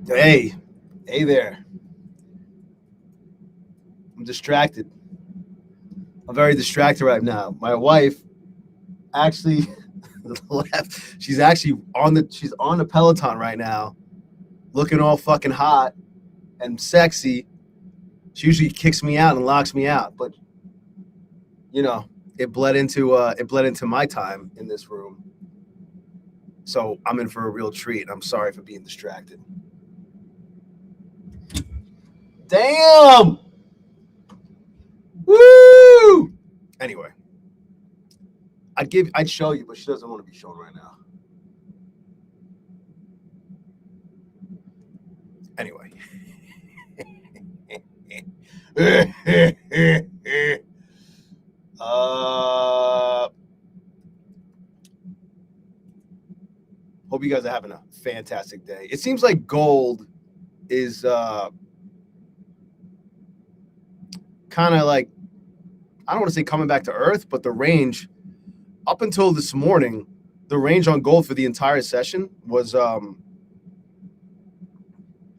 Hey, hey there. I'm distracted. I'm very distracted right now. My wife actually left. She's on the Peloton right now, looking all fucking hot and sexy. She usually kicks me out and locks me out, but you know, it bled into my time in this room. So I'm in for a real treat. I'm sorry for being distracted. Damn! Woo! Anyway, I'd show you, but she doesn't want to be shown right now. Anyway. uh, hope you guys are having a fantastic day. It seems like gold is kind of like, I don't want to say coming back to earth, but the range up until this morning, the range on gold for the entire session was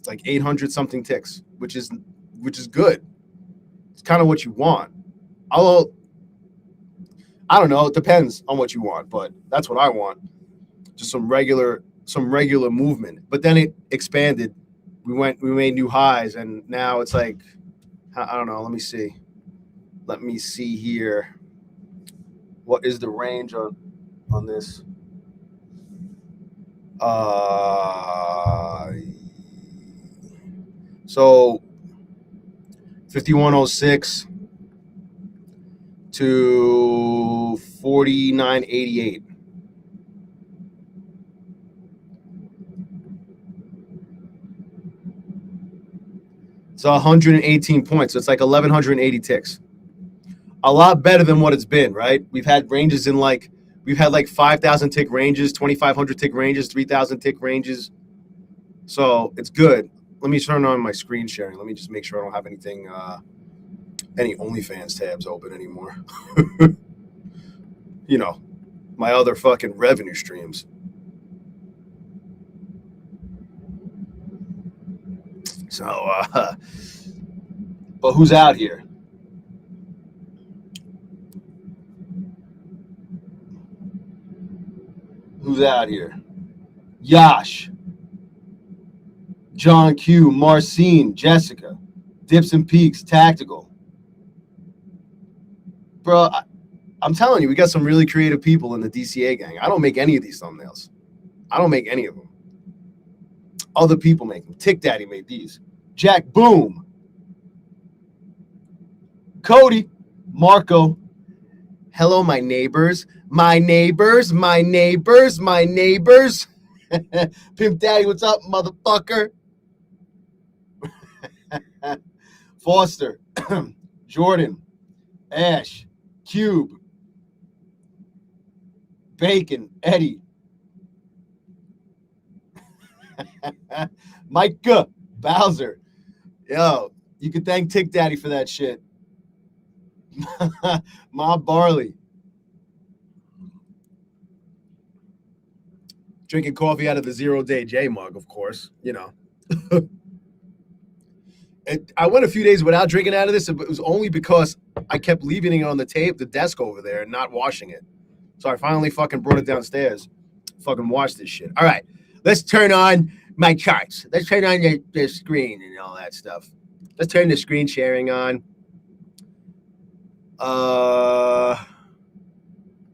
like 800 something ticks, which is good. It's kind of what you want. Although I don't know, it depends on what you want, but that's what I want. Just some regular movement. But then it expanded. We made new highs, and now it's like, I don't know. Let me see. Let me see here. What is the range on this? So 5106 to 4988. It's 118 points. So it's like 1180 ticks. A lot better than what it's been, right? We've had ranges we've had like 5,000 tick ranges, 2,500 tick ranges, 3,000 tick ranges. So it's good. Let me turn on my screen sharing. Let me just make sure I don't have anything, any OnlyFans tabs open anymore. You know, my other fucking revenue streams. So, but who's out here? Who's out here? Yash, John Q, Marcine, Jessica, Dips and Peaks, Tactical. Bro, I'm telling you, we got some really creative people in the DCA gang. I don't make any of these thumbnails. I don't make any of them. Other people make them. Tick Daddy made these. Jack Boom. Cody. Marco. Hello, my neighbors. My neighbors. My neighbors. My neighbors. Pimp Daddy, what's up, motherfucker? Foster. Jordan. Ash. Cube. Bacon. Eddie. Micah. Bowser. Yo, you can thank Tick Daddy for that shit. Ma Barley. Drinking coffee out of the 0 Day J mug, of course, you know. I went a few days without drinking out of this, but it was only because I kept leaving it on the desk over there and not washing it. So I finally fucking brought it downstairs. Fucking wash this shit. All right, let's turn on my charts. Let's turn on the screen and all that stuff. Let's turn the screen sharing on.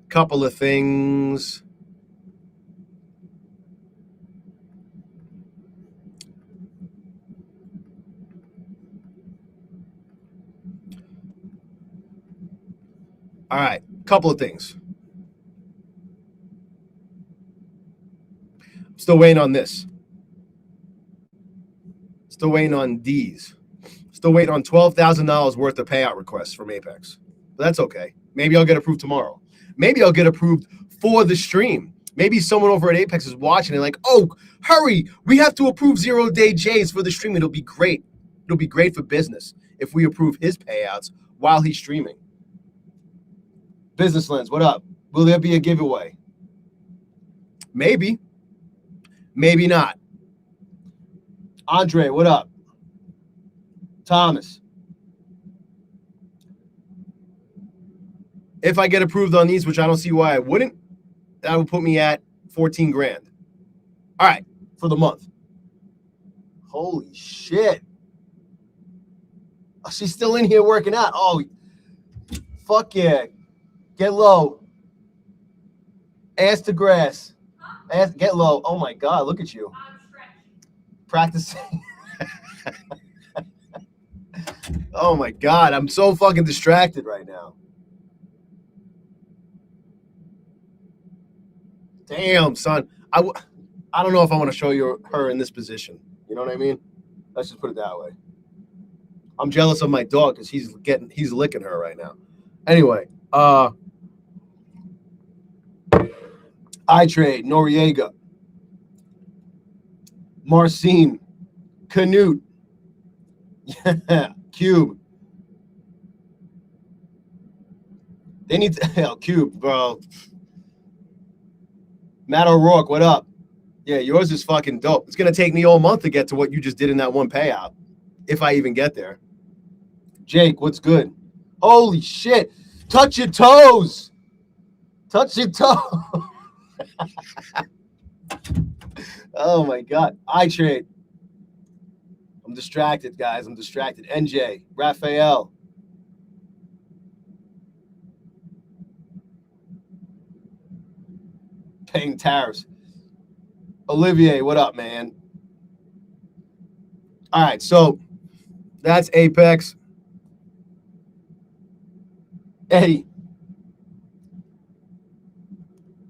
Couple of things. All right, couple of things. Still waiting on this. Still waiting on these. Still waiting on $12,000 worth of payout requests from Apex. But that's okay. Maybe I'll get approved tomorrow. Maybe I'll get approved for the stream. Maybe someone over at Apex is watching and like, oh, hurry, we have to approve 0 Day J's for the stream. It'll be great. It'll be great for business if we approve his payouts while he's streaming. Business Lens, what up? Will there be a giveaway? Maybe. Maybe not. Andre, what up? Thomas. If I get approved on these, which I don't see why I wouldn't, that would put me at 14 grand. All right, for the month. Holy shit. She's still in here working out. Oh, fuck yeah. Get low. Ass to grass. Ass, get low. Oh my God, look at you. Practicing. Oh my God, I'm so fucking distracted right now. Damn, son. I don't know if I want to show you her in this position. You know what I mean? Let's just put it that way. I'm jealous of my dog because he's licking her right now. Anyway, I trade Noriega, Marcin, Canute, yeah, Cube. They need to hell Cube, bro. Matt O'Rourke, what up? Yeah, yours is fucking dope. It's gonna take me all month to get to what you just did in that one payout, if I even get there. Jake, what's good? Holy shit! Touch your toes. Touch your toes. Oh my God! I trade. I'm distracted, guys. I'm distracted. NJ, Raphael. Paying tariffs. Olivier, what up, man? All right, so that's Apex. Eddie.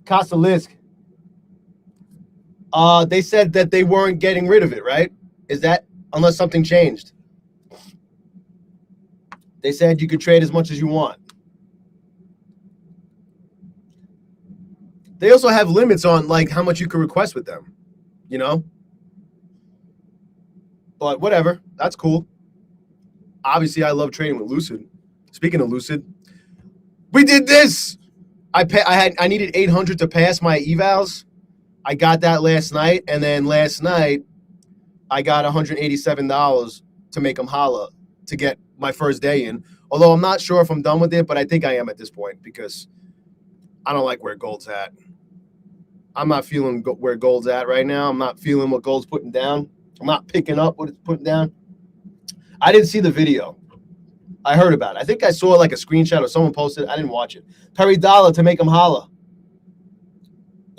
Kosalisk. They said that they weren't getting rid of it, right? Is that unless something changed? They said you could trade as much as you want. They also have limits on like how much you can request with them, you know? But whatever, that's cool. Obviously, I love trading with Lucid. Speaking of Lucid, we did this. I needed 800 to pass my evals. I got that last night, and then last night I got $187 to make them holla to get my first day in. Although I'm not sure if I'm done with it, but I think I am at this point because I don't like where gold's at. I'm not feeling where gold's at right now. I'm not feeling what gold's putting down. I'm not picking up what it's putting down. I didn't see the video. I heard about it. I think I saw like a screenshot or someone posted it. I didn't watch it. Perry Dollar to make them holla.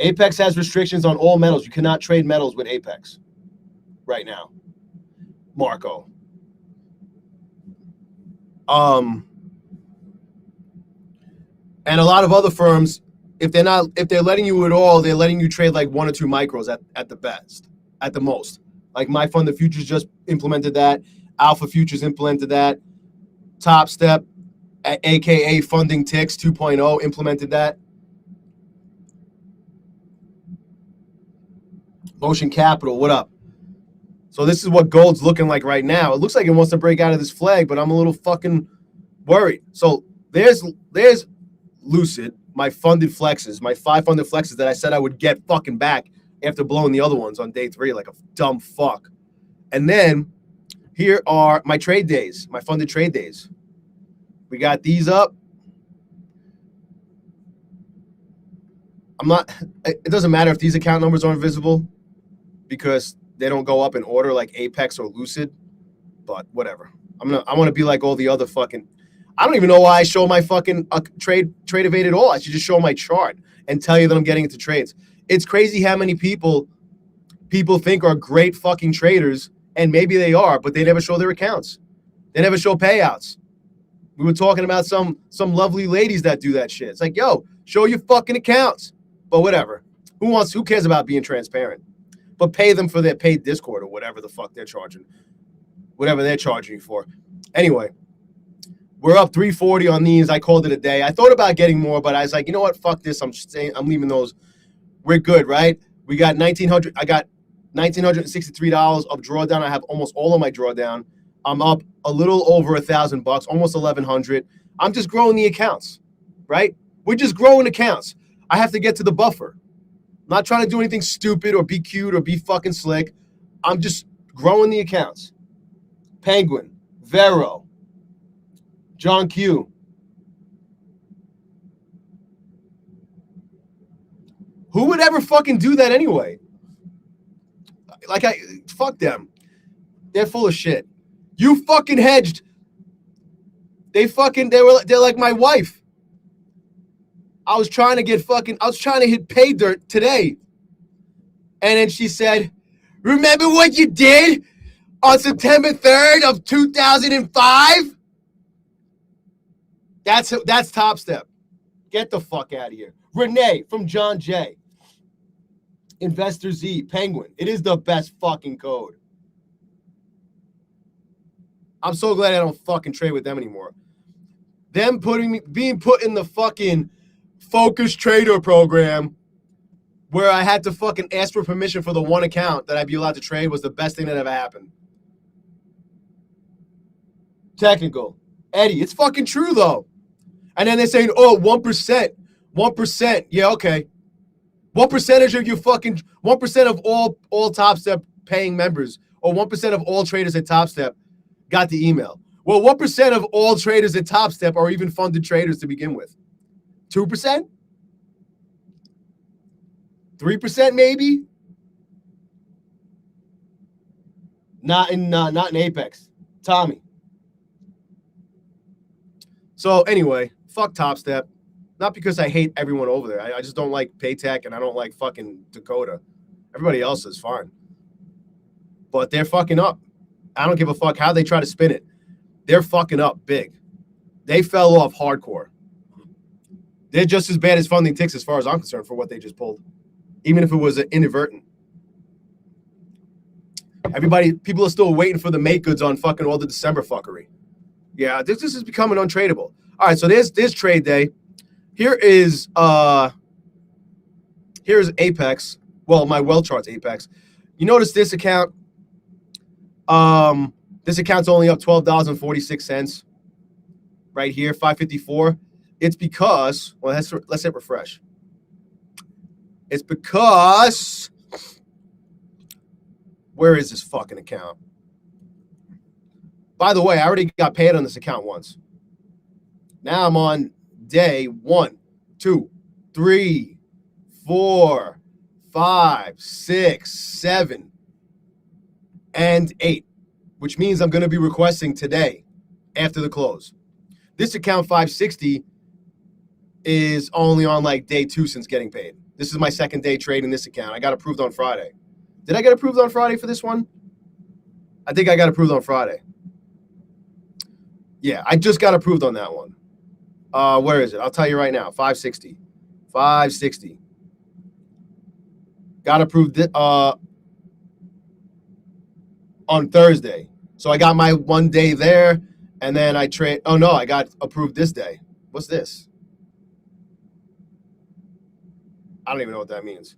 Apex has restrictions on all metals. You cannot trade metals with Apex right now. Marco. And a lot of other firms, if they're letting you at all, they're letting you trade like 1 or 2 micros at the best, at the most. Like My Fund the Futures just implemented that. Alpha Futures implemented that. Top Step, aka Funding Ticks 2.0, implemented that. Motion Capital, what up? So this is what gold's looking like right now. It looks like it wants to break out of this flag, but I'm a little fucking worried. So there's Lucid, my funded flexes, my 5 funded flexes that I said I would get fucking back after blowing the other ones on day 3 like a dumb fuck. And then here are my trade days, my funded trade days. We got these up. It doesn't matter if these account numbers aren't visible because they don't go up in order like Apex or Lucid, but whatever. I want to be like all the other fucking. I don't even know why I show my fucking trade evade at all. I should just show my chart and tell you that I'm getting into trades. It's crazy how many people think are great fucking traders, and maybe they are, but they never show their accounts. They never show payouts. We were talking about some lovely ladies that do that shit. It's like, yo, show your fucking accounts. But whatever. Who cares about being transparent? But pay them for their paid Discord or whatever the fuck they're charging. Whatever they're charging you for. Anyway, we're up 340 on these. I called it a day. I thought about getting more, but I was like, you know what? Fuck this. I'm leaving those. We're good, right? We got 1,900. I got $1,963 of drawdown. I have almost all of my drawdown. I'm up a little over $1,000, almost 1,100. I'm just growing the accounts, right? We're just growing accounts. I have to get to the buffer. I'm not trying to do anything stupid or be cute or be fucking slick. I'm just growing the accounts. Penguin, Vero, John Q. Who would ever fucking do that anyway? Like, fuck them. They're full of shit. You fucking hedged. They're like my wife. I was trying to hit pay dirt today. And then she said, remember what you did on September 3rd of 2005? That's Top Step. Get the fuck out of here. Renee from John J. Investor Z, Penguin. It is the best fucking code. I'm so glad I don't fucking trade with them anymore. Them being put in the fucking focus trader program where I had to fucking ask for permission for the one account that I'd be allowed to trade was the best thing that ever happened. Technical. Eddie, it's fucking true though. And then they're saying, oh, 1%. 1%. Yeah, okay. What percentage of 1% of all Top Step paying members or 1% of all traders at Top Step got the email? Well, what percent of all traders at Top Step are even funded traders to begin with? 2%? 3% maybe? Not in Apex. Tommy. So anyway, fuck Top Step. Not because I hate everyone over there. I just don't like Paytech and I don't like fucking Dakota. Everybody else is fine. But they're fucking up. I don't give a fuck how they try to spin it. They're fucking up big. They fell off hardcore. They're just as bad as Funding Ticks as far as I'm concerned for what they just pulled. Even if it was inadvertent. People are still waiting for the make goods on fucking all the December fuckery. Yeah, this is becoming untradeable. All right, so there's trade day. Here's Apex. Well, my well chart's Apex. You notice this account? This account's only up $12.46 right here, 554. It's because, well, let's hit refresh. It's because, where is this fucking account? By the way, I already got paid on this account once. Now I'm on day 1, 2, 3, 4, 5, 6, 7, and 8, which means I'm going to be requesting today after the close. This account 560 is only on like day 2 since getting paid. This is my second day trading this account. I got approved on Friday. Did I get approved on Friday for this one? I think I got approved on Friday. Yeah, I just got approved on that one. Where is it? I'll tell you right now. 560. 560. Got approved on Thursday. So I got my 1 day there, and then I trade. Oh, no, I got approved this day. What's this? I don't even know what that means.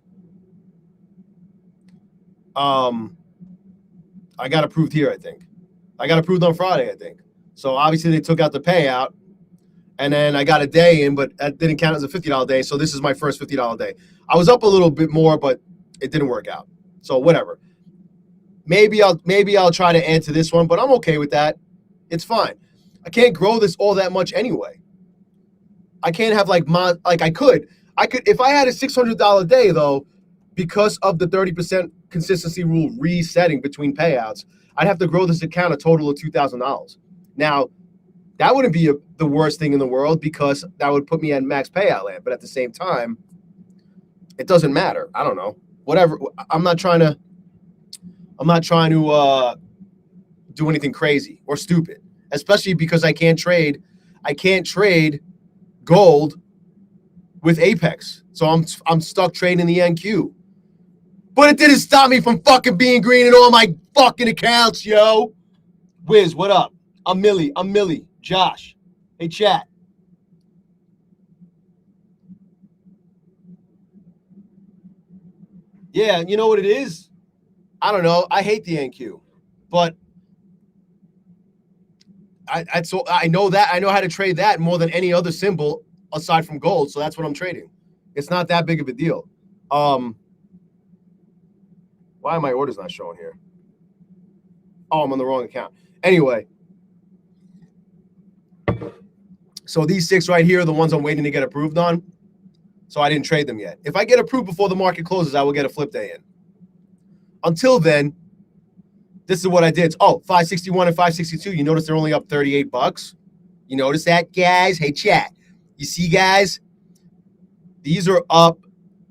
I got approved here, I think. I got approved on Friday, I think. So obviously they took out the payout, and then I got a day in, but that didn't count as a $50 day. So this is my first $50 day. I was up a little bit more, but it didn't work out. So whatever. Maybe I'll try to add to this one, but I'm okay with that. It's fine. I can't grow this all that much anyway. I can't have I could if I had a $600 day though, because of the 30% consistency rule resetting between payouts, I'd have to grow this account a total of $2,000. Now, that wouldn't be the worst thing in the world because that would put me at max payout land. But at the same time, it doesn't matter. I don't know. Whatever. I'm not trying to do anything crazy or stupid, especially because I can't trade gold with Apex. So I'm stuck trading the NQ. But it didn't stop me from fucking being green in all my fucking accounts, yo. Wiz, what up? I'm Millie. Josh. Hey, chat. Yeah, you know what it is? I don't know. I hate the NQ. But I know that. I know how to trade that more than any other symbol aside from gold. So that's what I'm trading. It's not that big of a deal. Why are my orders not showing here? Oh, I'm on the wrong account. Anyway, so these 6 right here are the ones I'm waiting to get approved on. So I didn't trade them yet. If I get approved before the market closes, I will get a flip day in. Until then, this is what I did. Oh, 561 and 562. You notice they're only up $38. You notice that, guys? Hey, chat. You see, guys? These are up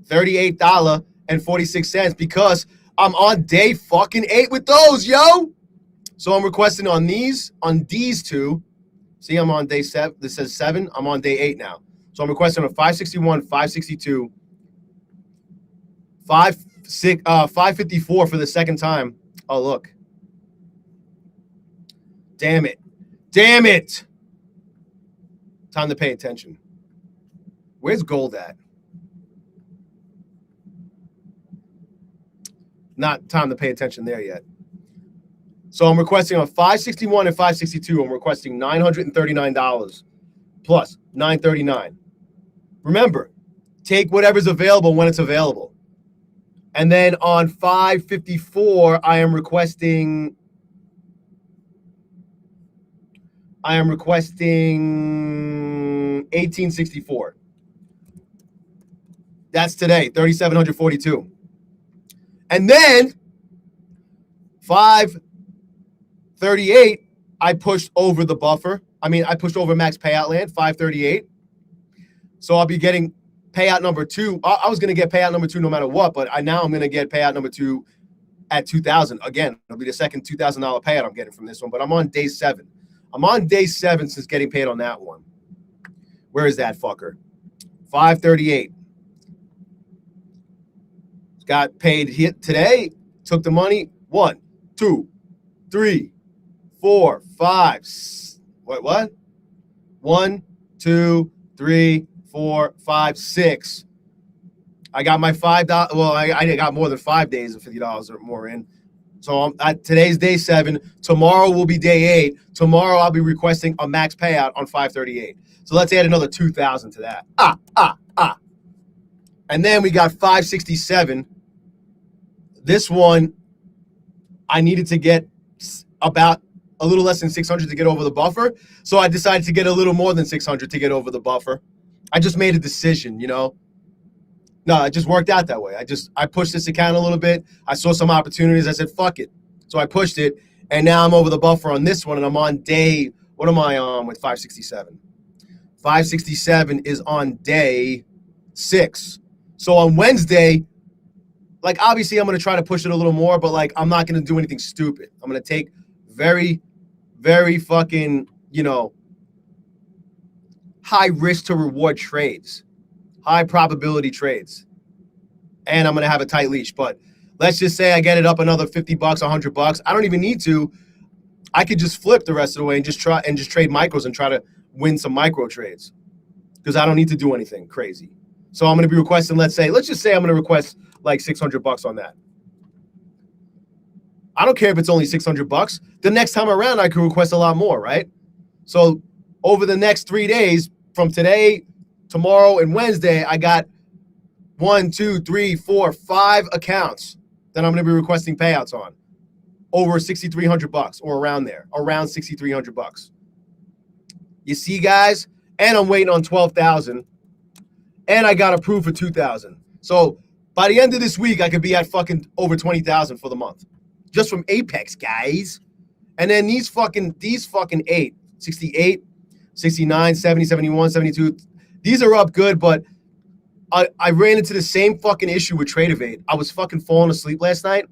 $38.46 because I'm on day fucking 8 with those, yo. So I'm requesting on these two. See, I'm on day 7. This says 7. I'm on day 8 now. So I'm requesting a 561, 562, 554 for the second time. Oh, look. Damn it. Damn it. Time to pay attention. Where's gold at? Not time to pay attention there yet. So I'm requesting on 561 and 562. I'm requesting $939 plus $939. Remember, take whatever's available when it's available. And then on 554, I am requesting 1864. That's today, 3,742. And then 538, I pushed over the buffer. I pushed over max payout land, 538. So I'll be getting payout number 2. I was going to get payout number 2 no matter what, but I'm going to get payout number 2 at 2,000. Again, it'll be the second $2,000 payout I'm getting from this one, but I'm on day 7. I'm on day 7 since getting paid on that one. Where is that fucker? 538. Got paid today. Took the money. 1, 2, 3, 4, 5. What? 1, 2, 3, 4, 5, 6. I got my $5. Well, I got more than 5 days of $50 or more in. So today's day 7. Tomorrow will be day 8. Tomorrow I'll be requesting a max payout on 538. So let's add another 2,000 to that. And then we got 567. This one, I needed to get about a little less than 600 to get over the buffer. So I decided to get a little more than 600 to get over the buffer. I just made a decision, you know. No, it just worked out that way. I pushed this account a little bit. I saw some opportunities. I said, fuck it. So I pushed it, and now I'm over the buffer on this one, and I'm on day, what am I on with 567? 567 is on day 6. So on Wednesday, like, obviously I'm going to try to push it a little more, but, like, I'm not going to do anything stupid. I'm going to take very, very fucking, you know, high risk to reward trades. High probability trades. And I'm going to have a tight leash. But let's just say I get it up another $50, $100. I don't even need to. I could just flip the rest of the way and just trade micros and try to win some micro trades. Because I don't need to do anything crazy. So I'm going to be requesting, let's just say I'm going to request like $600 on that. I don't care if it's only $600. The next time around, I could request a lot more, right? So over the next 3 days, from today, tomorrow, and Wednesday, I got 1, 2, 3, 4, 5 accounts that I'm going to be requesting payouts on. Over $6,300 or around there, around $6,300. You see, guys? And I'm waiting on 12,000. And I got approved for 2,000. So by the end of this week, I could be at fucking over 20,000 for the month. Just from Apex, guys. And then these fucking 8, 68, 69, 70, 71, 72. These are up good, but I ran into the same fucking issue with Trade Evade. I was fucking falling asleep last night.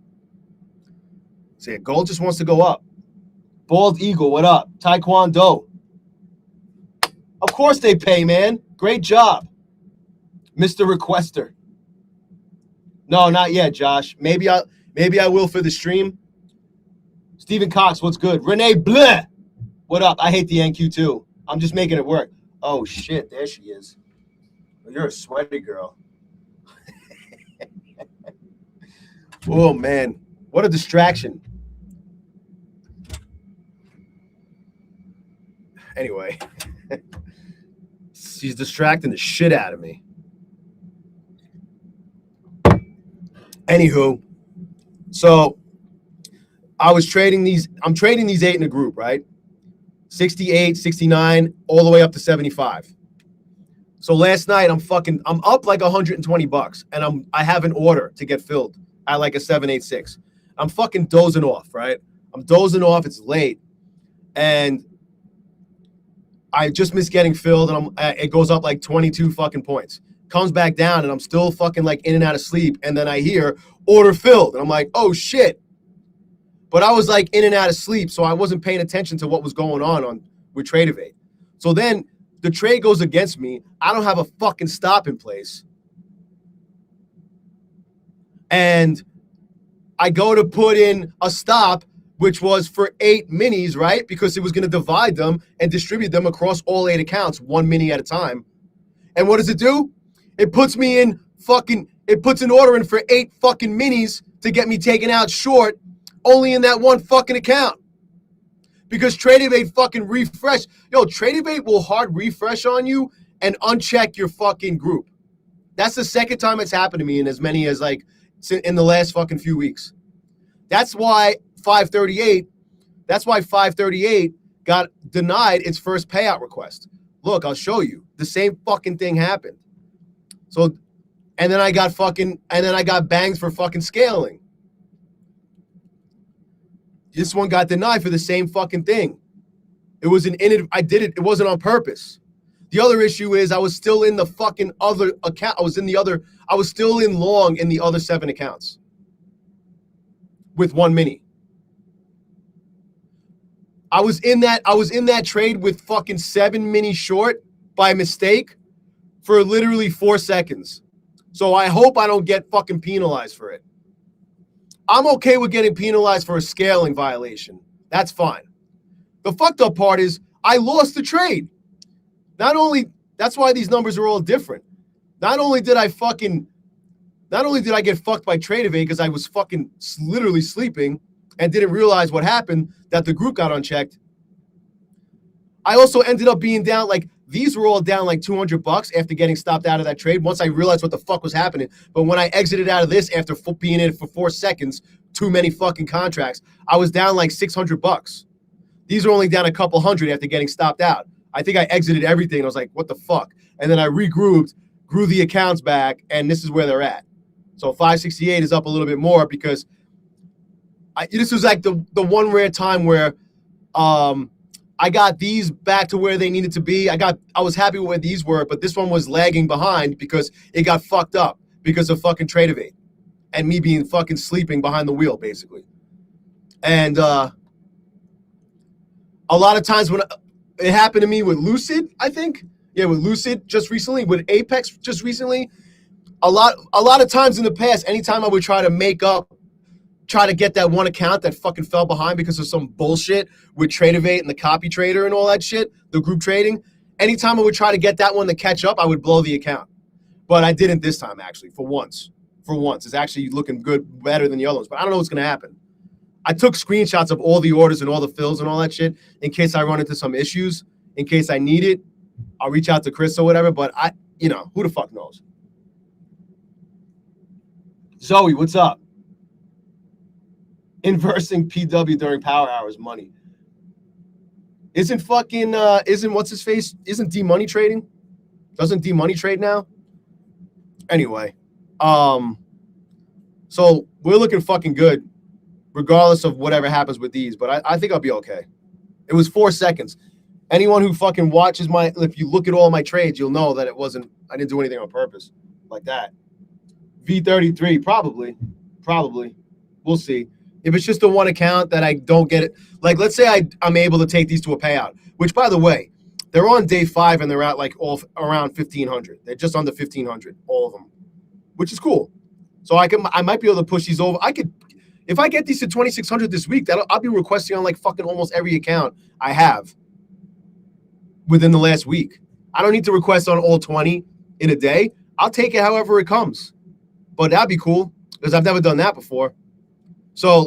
See, gold just wants to go up. Bald Eagle, what up? Taekwondo. Of course they pay, man. Great job. Mr. Requester. No, not yet, Josh. Maybe I will for the stream. Stephen Cox, what's good? Renee Bleh. What up? I hate the NQ too. I'm just making it work. Oh shit, there she is. You're a sweaty girl. Oh man, what a distraction. Anyway, she's distracting the shit out of me. Anywho, so I'm trading these 8 in a group, right? 68, 69, all the way up to 75. So last night I'm up like $120 and I have an order to get filled at like a 786. I'm fucking dozing off, right? I'm dozing off, it's late. And I just missed getting filled and it goes up like 22 fucking points. Comes back down and I'm still fucking like in and out of sleep, and then I hear order filled and I'm like, "Oh shit." But I was like in and out of sleep, so I wasn't paying attention to what was going on with Trade Evade. So then the trade goes against me. I don't have a fucking stop in place. And I go to put in a stop, which was for 8 minis, right? Because it was going to divide them and distribute them across all 8 accounts, 1 mini at a time. And what does it do? It puts an order in for 8 fucking minis to get me taken out short, only in that one fucking account. Because Trade Evade fucking refresh. Yo, Trade Evade will hard refresh on you and uncheck your fucking group. That's the second time it's happened to me in as many as like in the last fucking few weeks. That's why 538 got denied its first payout request. Look, I'll show you. The same fucking thing happened. So, and then I got bangs for fucking scaling. This one got denied for the same fucking thing. It was it wasn't on purpose. The other issue is I was still in the fucking other account. I was still in long in the other 7 accounts with 1 mini. I was in that trade with fucking 7 mini short by mistake for literally 4 seconds. So I hope I don't get fucking penalized for it. I'm okay with getting penalized for a scaling violation. That's fine. The fucked up part is I lost the trade. That's why these numbers are all different. Not only did I get fucked by Trade Evade because I was fucking literally sleeping and didn't realize what happened, that the group got unchecked. I also ended up being down, like, these were all down like $200 after getting stopped out of that trade once I realized what the fuck was happening. But when I exited out of this after being in it for 4 seconds, too many fucking contracts, I was down like $600. These are only down a couple hundred after getting stopped out. I think I exited everything. And I was like, what the fuck? And then I regrouped, grew the accounts back, and this is where they're at. So 568 is up a little bit more because this was like the one rare time where I got these back to where they needed to be. I was happy with where these were, but this one was lagging behind because it got fucked up because of fucking Trade Evade and me being fucking sleeping behind the wheel, basically. And a lot of times when it happened to me with Lucid, I think. Yeah, with Lucid just recently, with Apex just recently. A lot of times in the past, anytime I would try to get that one account that fucking fell behind because of some bullshit with Trade Evade and the copy trader and all that shit, the group trading, anytime I would try to get that one to catch up, I would blow the account. But I didn't this time, actually, for once. It's actually looking good, better than the other ones. But I don't know what's going to happen. I took screenshots of all the orders and all the fills and all that shit in case I run into some issues, in case I need it. I'll reach out to Chris or whatever, but who the fuck knows? Zoe, what's up? Inversing PW during power hours, money. Isn't what's his face? Isn't D-Money trading? Doesn't D-Money trade now? Anyway, so we're looking fucking good, regardless of whatever happens with these. But I think I'll be okay. It was 4 seconds. Anyone who fucking watches if you look at all my trades, you'll know that I didn't do anything on purpose like that. V33, probably. We'll see. If it's just the one account that I don't get it, like let's say I'm able to take these to a payout, which by the way, they're on day 5 and they're at like all around 1,500. They're just under 1,500, all of them, which is cool. So I might be able to push these over. If I get these to 2,600 this week, I'll be requesting on like fucking almost every account I have within the last week. I don't need to request on all 20 in a day. I'll take it however it comes. But that'd be cool because I've never done that before. So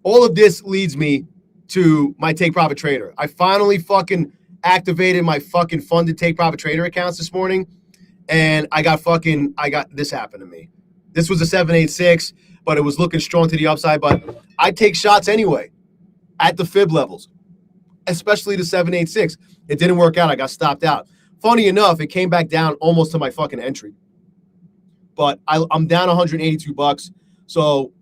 all of this leads me to my Take Profit Trader. I finally fucking activated my fucking funded Take Profit Trader accounts this morning, and I got this happened to me. This was a 786, but it was looking strong to the upside. But I take shots anyway at the fib levels, especially the 786. It didn't work out. I got stopped out. Funny enough, it came back down almost to my fucking entry. But I'm down $182. So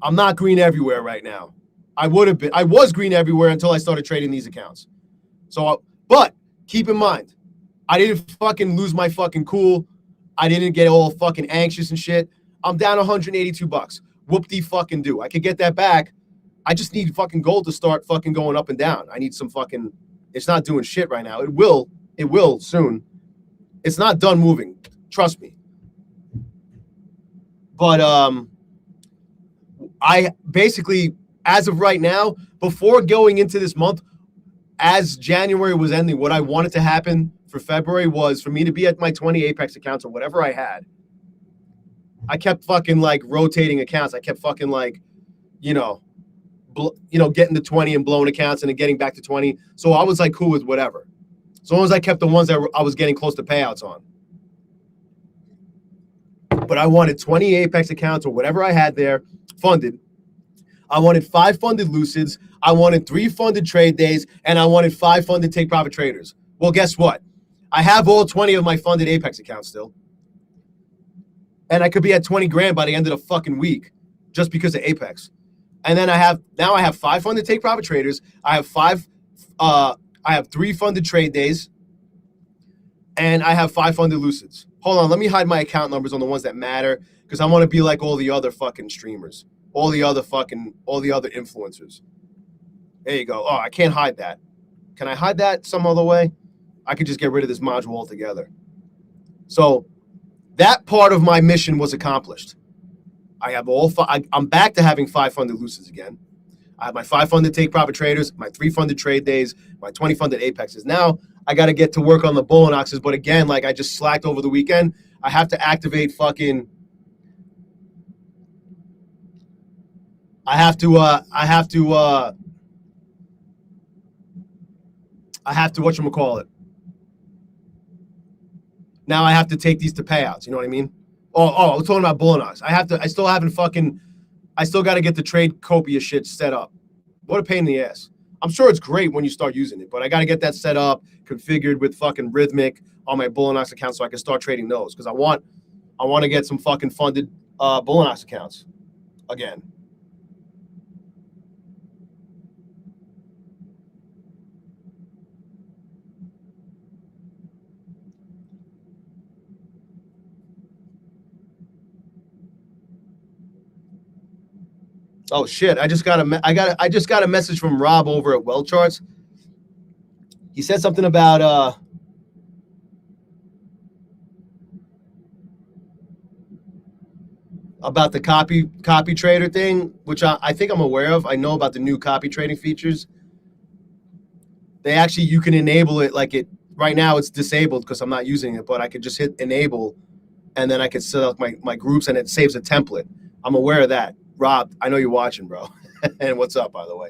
I'm not green everywhere right now. I would have been. I was green everywhere until I started trading these accounts. So, but keep in mind, I didn't fucking lose my fucking cool. I didn't get all fucking anxious and shit. I'm down $182. Whoop-de-fucking do. I could get that back. I just need fucking gold to start fucking going up and down. I need some fucking. It's not doing shit right now. It will. It will soon. It's not done moving. Trust me. But I basically, as of right now, before going into this month, as January was ending, what I wanted to happen for February was for me to be at my 20 Apex accounts or whatever I had. I kept fucking like rotating accounts. I kept fucking like, getting to 20 and blowing accounts and then getting back to 20. So I was like cool with whatever. As long as I kept the ones that I was getting close to payouts on. But I wanted 20 Apex accounts or whatever I had there funded. I wanted 5 funded Lucids. I wanted 3 funded trade days. And I wanted 5 funded take profit traders. Well, guess what? I have all 20 of my funded Apex accounts still. And I could be at 20 grand by the end of the fucking week just because of Apex. And then I have 5 funded take profit traders. I have 3 funded trade days. And I have 5 funded Lucids. Hold on, let me hide my account numbers on the ones that matter because I want to be like all the other fucking streamers, all the other influencers. There you go. Oh, I can't hide that. Can I hide that some other way? I could just get rid of this module altogether. So that part of my mission was accomplished. I have I'm back to having 5 funded Lucids again. I have my 5 funded take profit traders, my 3 funded trade days, my 20 funded Apexes. Now I got to get to work on the bull and oxes, but again, like I just slacked over the weekend. I have to activate fucking. I have to whatchamacallit. Now I have to take these to payouts. You know what I mean? Oh, I was talking about bull and ox. I still got to get the trade copia shit set up. What a pain in the ass. I'm sure it's great when you start using it, but I got to get that set up, configured with fucking Rhythmic on my bull and ox account so I can start trading those because I want to get some fucking funded bull and ox accounts again. Oh shit! I just got a message from Rob over at Welp Charts. He said something about the copy trader thing, which I think I'm aware of. I know about the new copy trading features. You can enable it like it right now. It's disabled because I'm not using it, but I could just hit enable, and then I could set up my groups, and it saves a template. I'm aware of that. Rob, I know you're watching, bro. And what's up, by the way?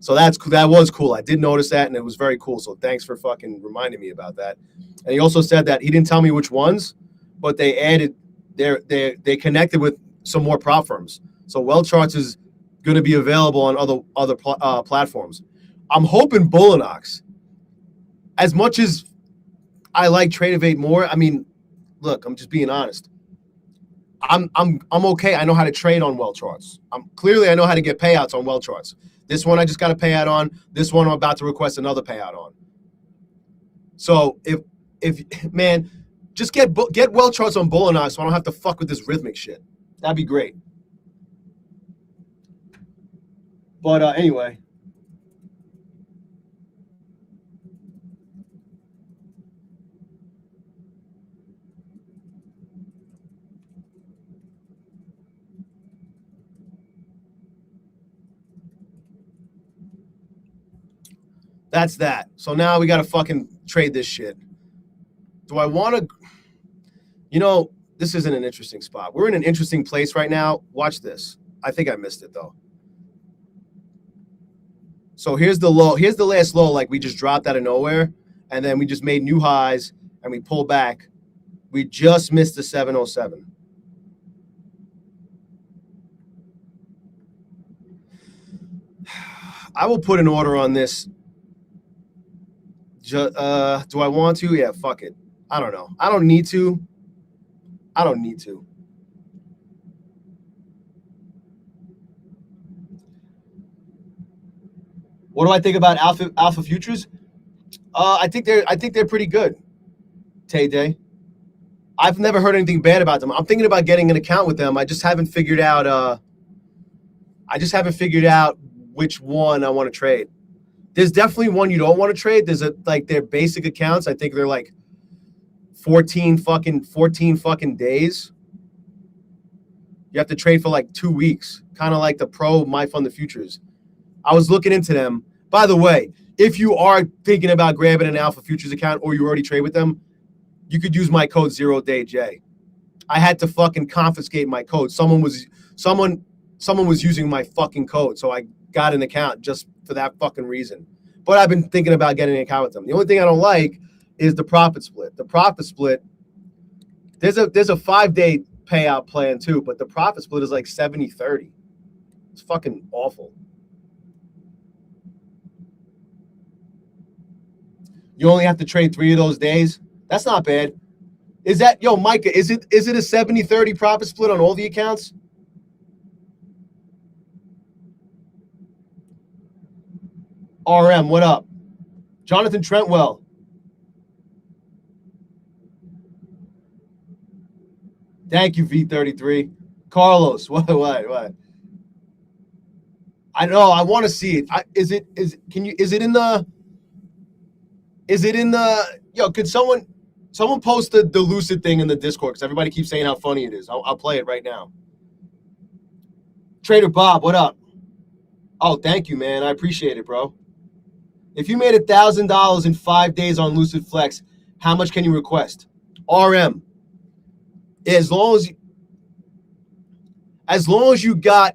So that was cool. I did notice that, and it was very cool. So thanks for fucking reminding me about that. And he also said that he didn't tell me which ones, but they added they connected with some more prop firms. So Welp Charts is going to be available on other platforms. I'm hoping Bull and Ox. As much as I like Tradeovate more, I mean, look, I'm just being honest. I'm okay. I know how to trade on Welp Charts. I know how to get payouts on Welp Charts. This one I just got a payout on. This one I'm about to request another payout on. So if man, just get Welp Charts on Bull and Ox so I don't have to fuck with this Rhythmic shit. That'd be great. But anyway. That's that. So now we got to fucking trade this shit. Do I want to, this isn't an interesting spot. We're in an interesting place right now. Watch this. I think I missed it though. So here's the low. Here's the last low. Like we just dropped out of nowhere and then we just made new highs and we pulled back. We just missed the 707. I will put an order on this. Do I want to? Yeah, fuck it. I don't know. I don't need to. What do I think about Alpha Futures? I think they're pretty good. Tay Day. I've never heard anything bad about them. I'm thinking about getting an account with them. I just haven't figured out. Which one I want to trade. There's definitely one you don't want to trade. There's their basic accounts. I think they're like 14 fucking days. You have to trade for like 2 weeks, kind of like the Pro My Fund the Futures. I was looking into them. By the way, if you are thinking about grabbing an Alpha Futures account or you already trade with them, you could use my code 0DayJ. I had to fucking confiscate my code. Someone was using my fucking code, so I got an account just for that fucking reason. But I've been thinking about getting an account with them. The only thing I don't like is the profit split. The profit split, there's a 5-day payout plan too, but the profit split is like 70-30. It's fucking awful. You only have to trade 3 of those days. That's not bad. Is that, Micah, is it a 70-30 profit split on all the accounts? RM, what up? Jonathan Trentwell. Thank you, V33. Carlos, what? I know, I want to see it. Is it in the could someone post the Lucid thing in the Discord, because everybody keeps saying how funny it is. I'll play it right now. Trader Bob, what up? Oh, thank you, man. I appreciate it, bro. If you made $1,000 in 5 days on Lucid Flex, how much can you request? RM. As long as you got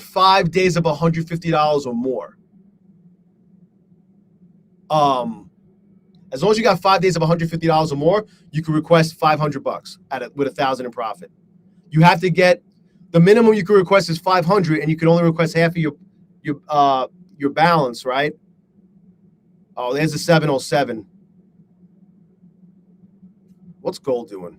5 days of $150 or more. As long as you got 5 days of $150 or more, you can request $500 with $1,000 in profit. You have to get the minimum you can request is $500, and you can only request half of your balance, right? Oh, there's a 707. What's gold doing?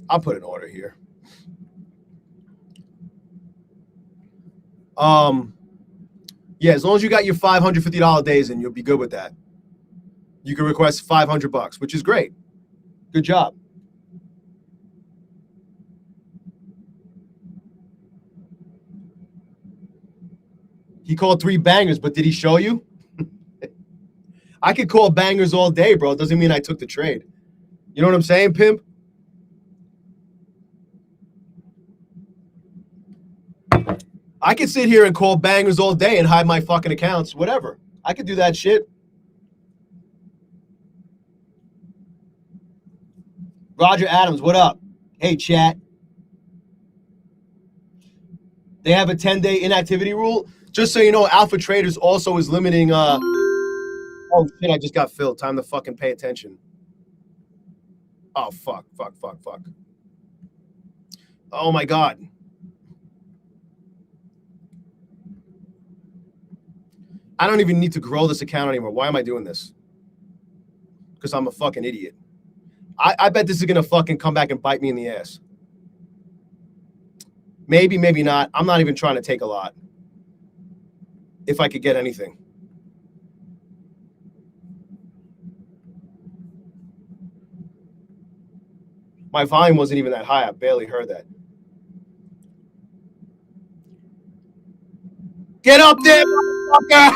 I'll put an order here. Yeah, as long as you got your $550 days in, you'll be good with that. You can request $500, which is great. Good job. He called 3 bangers, but did he show you? I could call bangers all day, bro. It doesn't mean I took the trade. You know what I'm saying, pimp? I could sit here and call bangers all day and hide my fucking accounts, whatever. I could do that shit. Roger Adams, what up? Hey, chat. They have a 10-day inactivity rule. Just so you know, Alpha Traders also is limiting. Oh, shit, I just got filled. Time to fucking pay attention. Oh, fuck. Oh, my God. I don't even need to grow this account anymore. Why am I doing this? Because I'm a fucking idiot. I bet this is going to fucking come back and bite me in the ass. Maybe, maybe not. I'm not even trying to take a lot. If I could get anything. My volume wasn't even that high. I barely heard that. Get up there, motherfucker!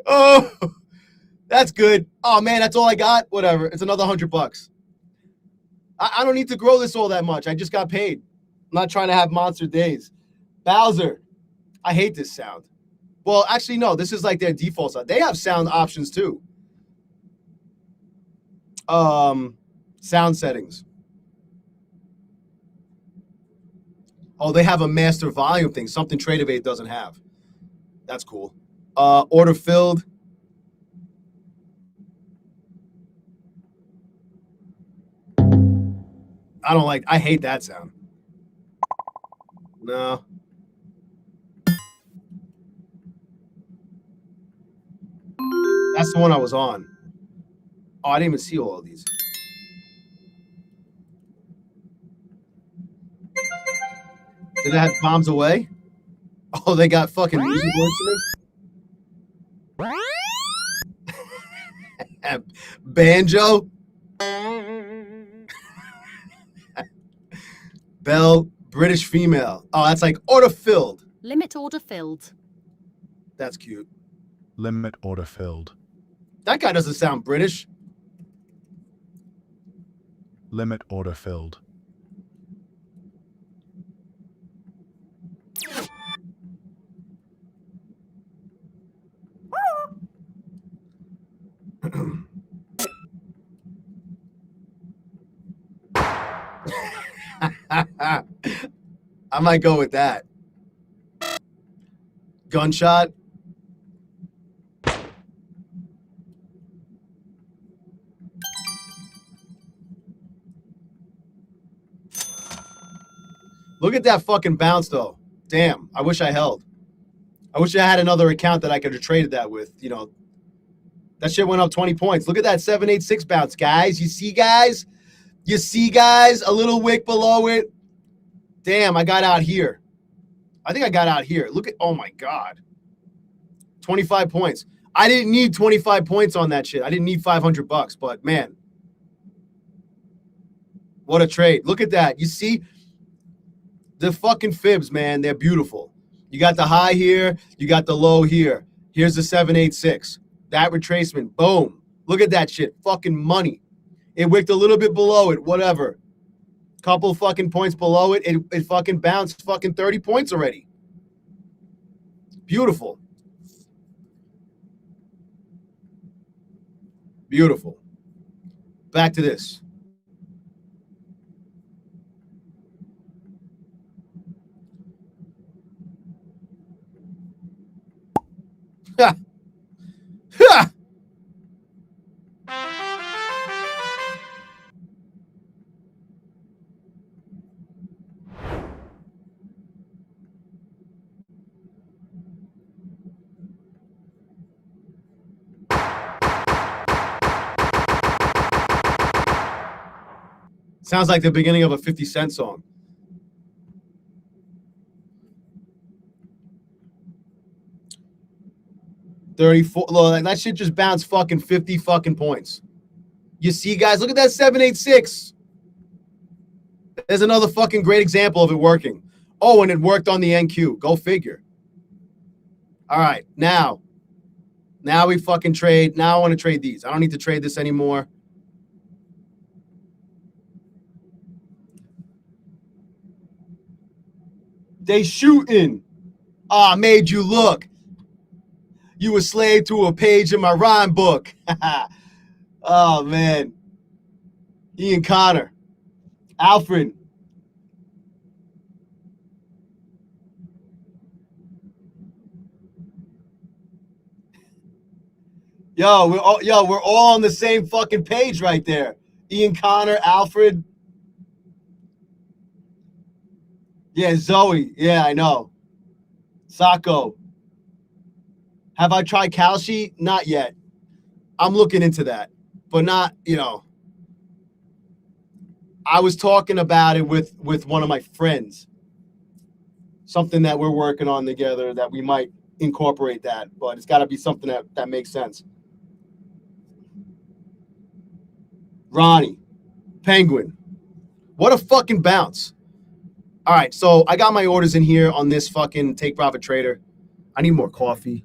Oh, that's good. Oh man, that's all I got. Whatever. It's another $100. I don't need to grow this all that much. I just got paid. I'm not trying to have monster days. Bowser, I hate this sound. Well, actually, no. This is like their default sound. They have sound options too. Sound settings. Oh, they have a master volume thing. Something Tradeovate doesn't have. That's cool. Order filled. I hate that sound. No. That's the one I was on. Oh, I didn't even see all of these. Did it have bombs away? Oh, they got fucking musical instruments? Banjo? Bell, British female. Oh, that's like order filled. Limit order filled. That's cute. Limit order filled. That guy doesn't sound British. Limit order filled. I might go with that. Gunshot. Look at that fucking bounce, though. Damn, I wish I held. I wish I had another account that I could have traded that with. You know, that shit went up 20 points. Look at that 786 bounce, guys. You see, guys? You see, guys? A little wick below it. Damn, I got out here. I think I got out here. Look at, oh my God. 25 points. I didn't need 25 points on that shit. I didn't need $500, but man. What a trade. Look at that. You see? The fucking fibs, man, they're beautiful. You got the high here. You got the low here. Here's the 786. That retracement. Boom. Look at that shit. Fucking money. It wicked a little bit below it. Whatever. Couple fucking points below it. It fucking bounced fucking 30 points already. Beautiful. Beautiful. Back to this. Ha! Ha! Sounds like the beginning of a 50 Cent song. Look, that shit just bounced fucking 50 fucking points. You see, guys, look at that 786. There's another fucking great example of it working. Oh, and it worked on the NQ. Go figure. All right, now we fucking trade. Now I want to trade these. I don't need to trade this anymore. They shooting. Ah, made you look. You a slave to a page in my rhyme book. Oh, man. Ian Connor. Alfred. We're all on the same fucking page right there. Ian Connor, Alfred. Yeah, Zoe. Yeah, I know. Sacco. Have I tried Kalshi? Not yet. I'm looking into that, but not, I was talking about it with one of my friends. Something that we're working on together that we might incorporate that, but it's got to be something that makes sense. Ronnie, Penguin. What a fucking bounce. All right, so I got my orders in here on this fucking Take Profit Trader. I need more coffee.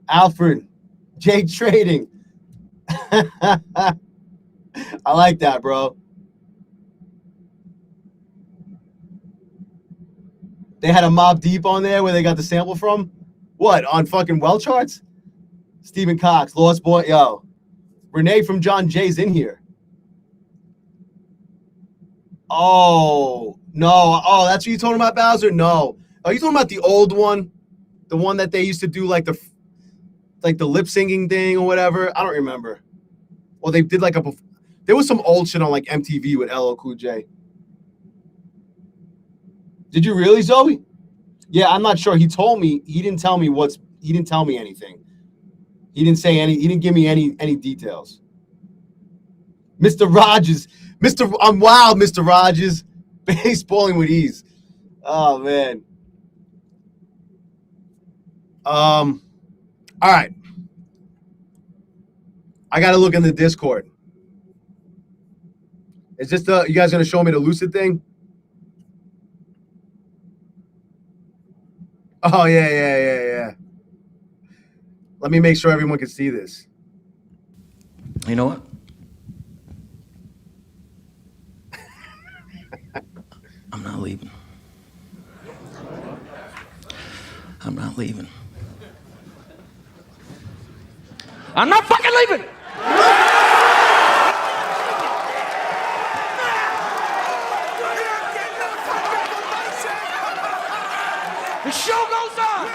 Alfred, J Trading. I like that, bro. They had a Mob Deep on there where they got the sample from. What, on fucking Well charts? Stephen Cox, Lost Boy, yo. Renee from John Jay's in here. Oh, no. Oh, that's what you're talking about, Bowser? No. Are you talking about the old one? The one that they used to do like the lip singing thing or whatever? I don't remember. Well, they did there was some old shit on like MTV with LL Cool J. Did you really, Zoe? Yeah, I'm not sure. He told me, he didn't tell me anything. He didn't give me any details. Mr. Rogers. I'm wild, Mr. Rogers. Baseballing with ease. Oh man. All right. I gotta look in the Discord. Is this you guys gonna show me the Lucid thing? Oh yeah. Let me make sure everyone can see this. You know what? I'm not leaving. I'm not leaving. I'm not fucking leaving! The show goes on!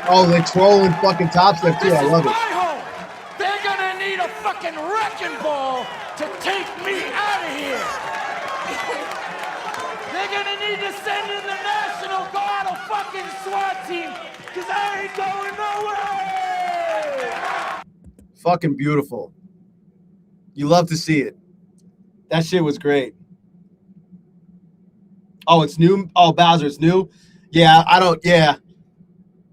Oh, they're trolling fucking Top Step too. I love it. Home. They're gonna need a fucking wrecking ball to take me out of here. They're gonna need to send in the National Guard a fucking SWAT team, because I ain't going nowhere. Fucking beautiful. You love to see it. That shit was great. Oh, it's new? Oh, Bowser, it's new? Yeah, yeah.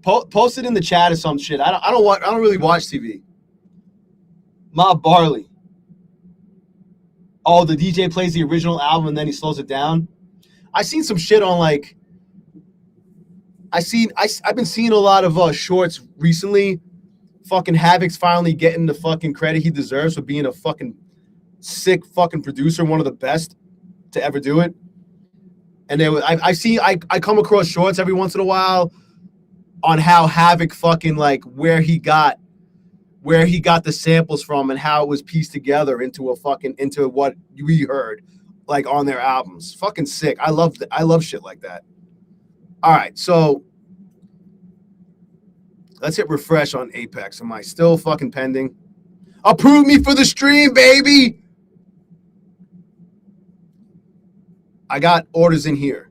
Post it in the chat or some shit. I don't really watch TV. Mob Barley. Oh, the DJ plays the original album and then he slows it down. I seen some shit on like. I've been seeing a lot of shorts recently. Fucking Havoc's finally getting the fucking credit he deserves for being a fucking sick fucking producer, one of the best to ever do it. And I come across shorts every once in a while on how Havoc fucking like where he got the samples from and how it was pieced together into what we heard like on their albums. Fucking sick. I love shit like that. All right, so let's hit refresh on Apex. Am I still fucking pending? Approve me for the stream, baby. I got orders in here.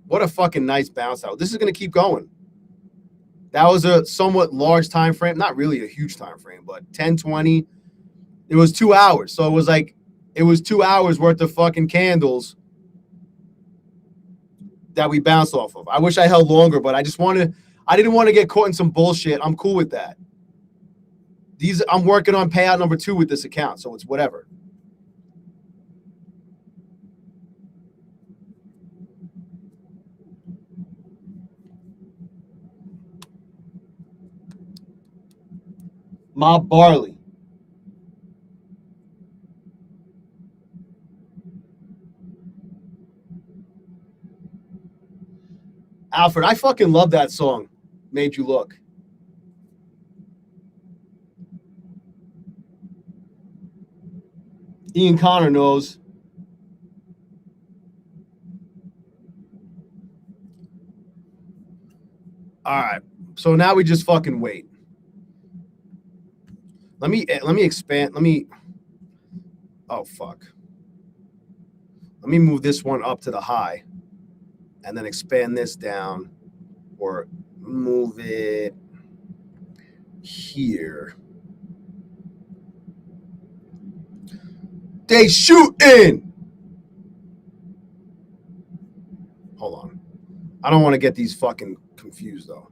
What a fucking nice bounce out. This is going to keep going. That was a somewhat large time frame. Not really a huge time frame, but 10, 20. It was 2 hours. So it was 2 hours worth of fucking candles that we bounced off of. I wish I held longer, but I didn't want to get caught in some bullshit. I'm cool with that. I'm working on payout number 2 with this account, so it's whatever. Mob Barley. Alfred, I fucking love that song. Made You Look. Ian Connor knows. All right. So now we just fucking wait. Let me expand. Oh, fuck. Let me move this one up to the high and then expand this down or move it here. They shooting. Hold on. I don't want to get these fucking confused though.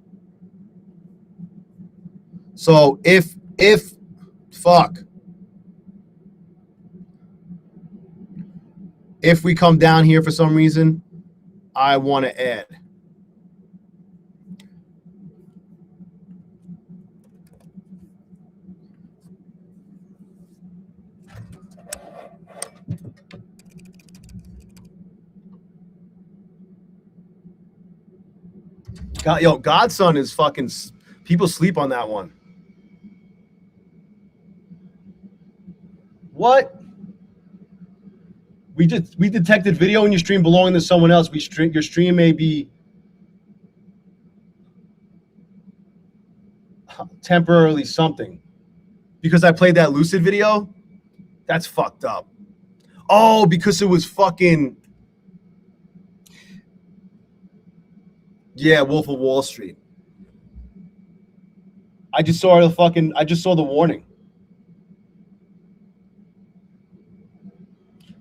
So if we come down here for some reason, I want to add. God, yo, Godson is fucking. People sleep on that one. What? We detected video in your stream belonging to someone else. Your stream may be temporarily something because I played that Lucid video. That's fucked up. Oh, because it was fucking. Yeah, Wolf of Wall Street. I just saw the warning.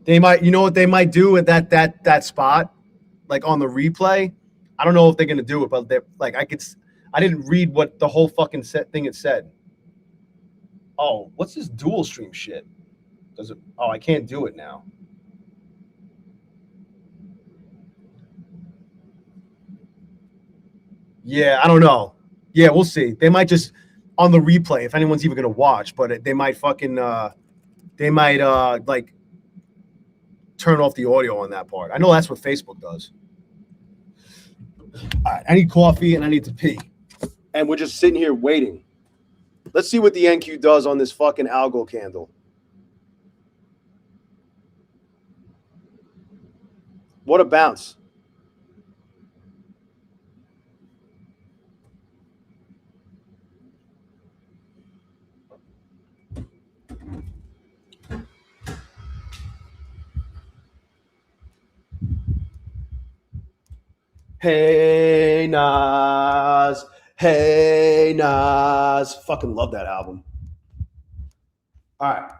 They might, you know what they might do at that spot, like on the replay. I don't know if they're gonna do it, but they're like, I didn't read what the whole fucking thing it said. Oh, what's this dual stream shit? Does it? Oh, I can't do it now. Yeah, I don't know. Yeah, we'll see. They might just on the replay, if anyone's even gonna watch, but they might fucking like turn off the audio on that part. I know that's what Facebook does. All right, I need coffee and I need to pee. And we're just sitting here waiting. Let's see what the NQ does on this fucking algo candle. What a bounce. Hey Nas, hey Nas. Fucking love that album. All right.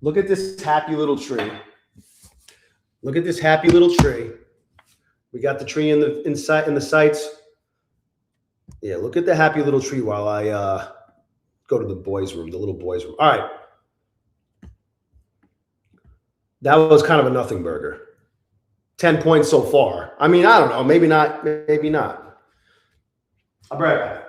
Look at this happy little tree. Look at this happy little tree. We got the tree in the sights. Yeah, look at the happy little tree while I go to the boys' room, the little boys' room. All right. That was kind of a nothing burger. 10 points so far. I mean, I don't know. Maybe not. Maybe not. I'll be right back.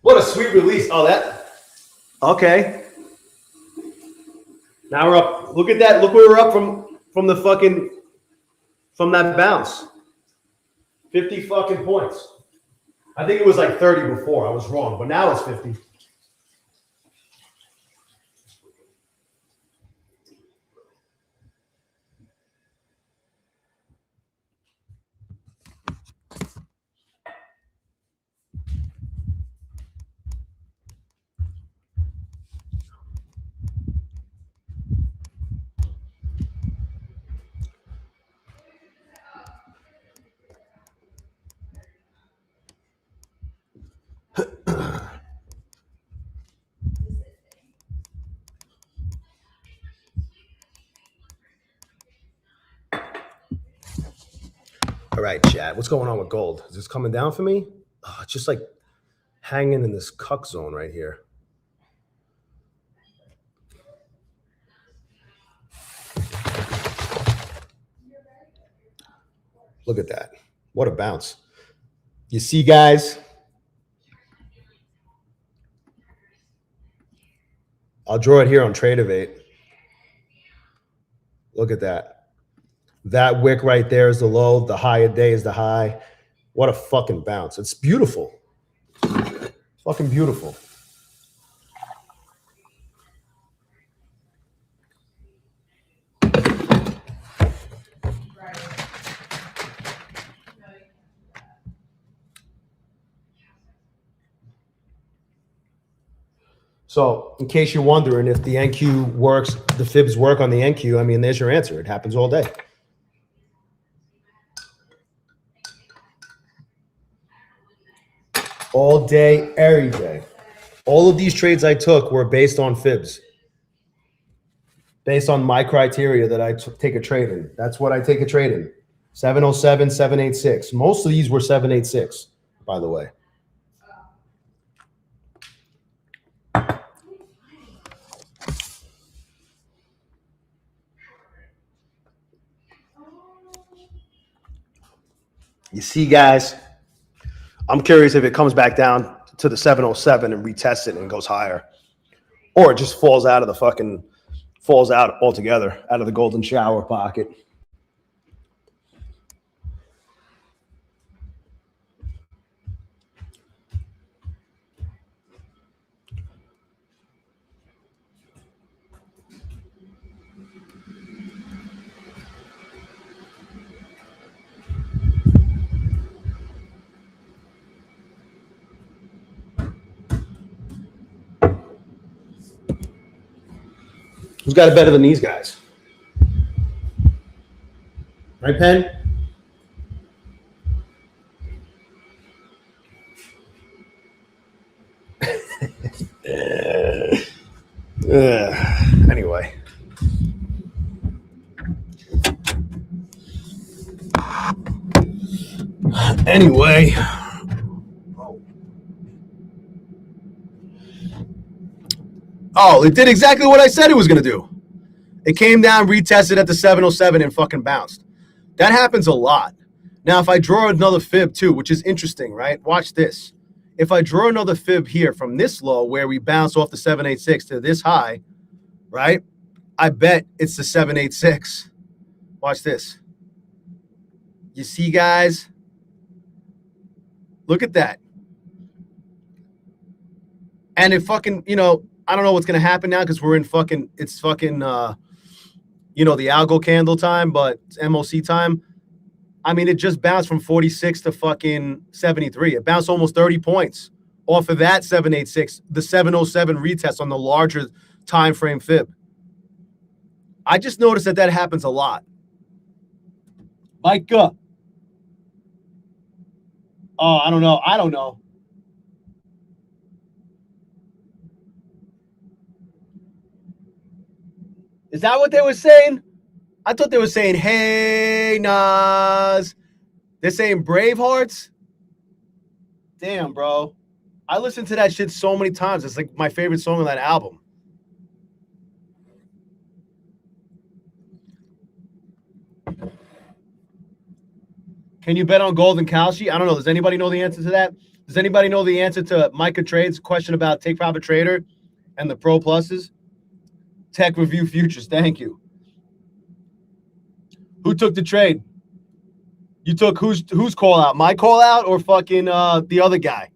What a sweet release. Oh, that. Okay. Now we're up. Look at that. Look where we're up from the fucking, from that bounce. 50 fucking points. I think it was like 30 before. I was wrong, but now it's 50. All right, Chad. What's going on with gold? Is this coming down for me? Oh, it's just like hanging in this cuck zone right here. Look at that. What a bounce. You see, guys? I'll draw it here on Tradeovate. Look at that. That wick right there is the low. The high of day is the high. What a fucking bounce. It's beautiful. Fucking beautiful. So in case you're wondering if the NQ works, the fibs work on the NQ, I mean, there's your answer. It happens all day. All day, every day. All of these trades I took were based on fibs. Based on my criteria that I take a trade in. That's what I take a trade in. 707, 786. Most of these were 786, by the way. You see, guys, I'm curious if it comes back down to the 707 and retests it and goes higher. Or it just falls out altogether, out of the golden shower pocket. Who's got it better than these guys? Right, Penn? Anyway. Oh, it did exactly what I said it was going to do. It came down, retested at the 707 and fucking bounced. That happens a lot. Now, if I draw another fib too, which is interesting, right? Watch this. If I draw another fib here from this low where we bounce off the 786 to this high, right? I bet it's the 786. Watch this. You see, guys? Look at that. And it fucking, I don't know what's going to happen now because we're in it's the algo candle time, but it's MOC time. I mean, it just bounced from 46 to fucking 73. It bounced almost 30 points off of that 786, the 707 retest on the larger time frame fib. I just noticed that happens a lot. Micah. Oh, I don't know. Is that what they were saying? I thought they were saying, hey, Nas. They're saying Bravehearts? Damn, bro. I listened to that shit so many times. It's like my favorite song on that album. Can you bet on gold and Kalshi? I don't know. Does anybody know the answer to that? Does anybody know the answer to Micah Trade's question about Take Profit Trader and the Pro Pluses? Tech Review Futures. Thank you. Who took the trade? You took whose call out? My call out or fucking the other guy?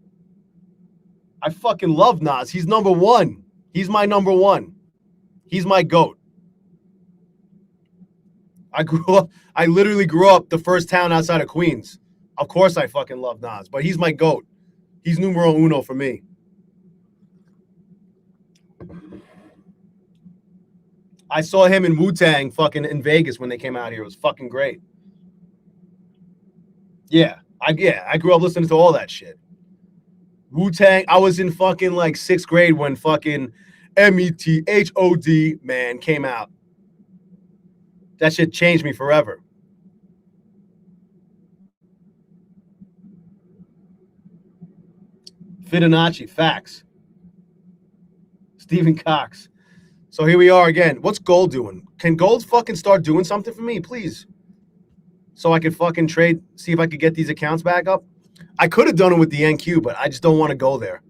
I fucking love Nas. He's number one. He's my number one. He's my GOAT. I literally grew up the first town outside of Queens. Of course I fucking love Nas, but he's my GOAT. He's numero uno for me. I saw him in Wu-Tang fucking in Vegas when they came out here. It was fucking great. Yeah, I grew up listening to all that shit. Wu-Tang, I was in fucking like 6th grade when fucking METHOD, man, came out. That shit changed me forever. Fibonacci, facts. Stephen Cox. So here we are again. What's gold doing? Can gold fucking start doing something for me, please? So I could fucking trade, see if I could get these accounts back up. I could have done it with the NQ, but I just don't want to go there.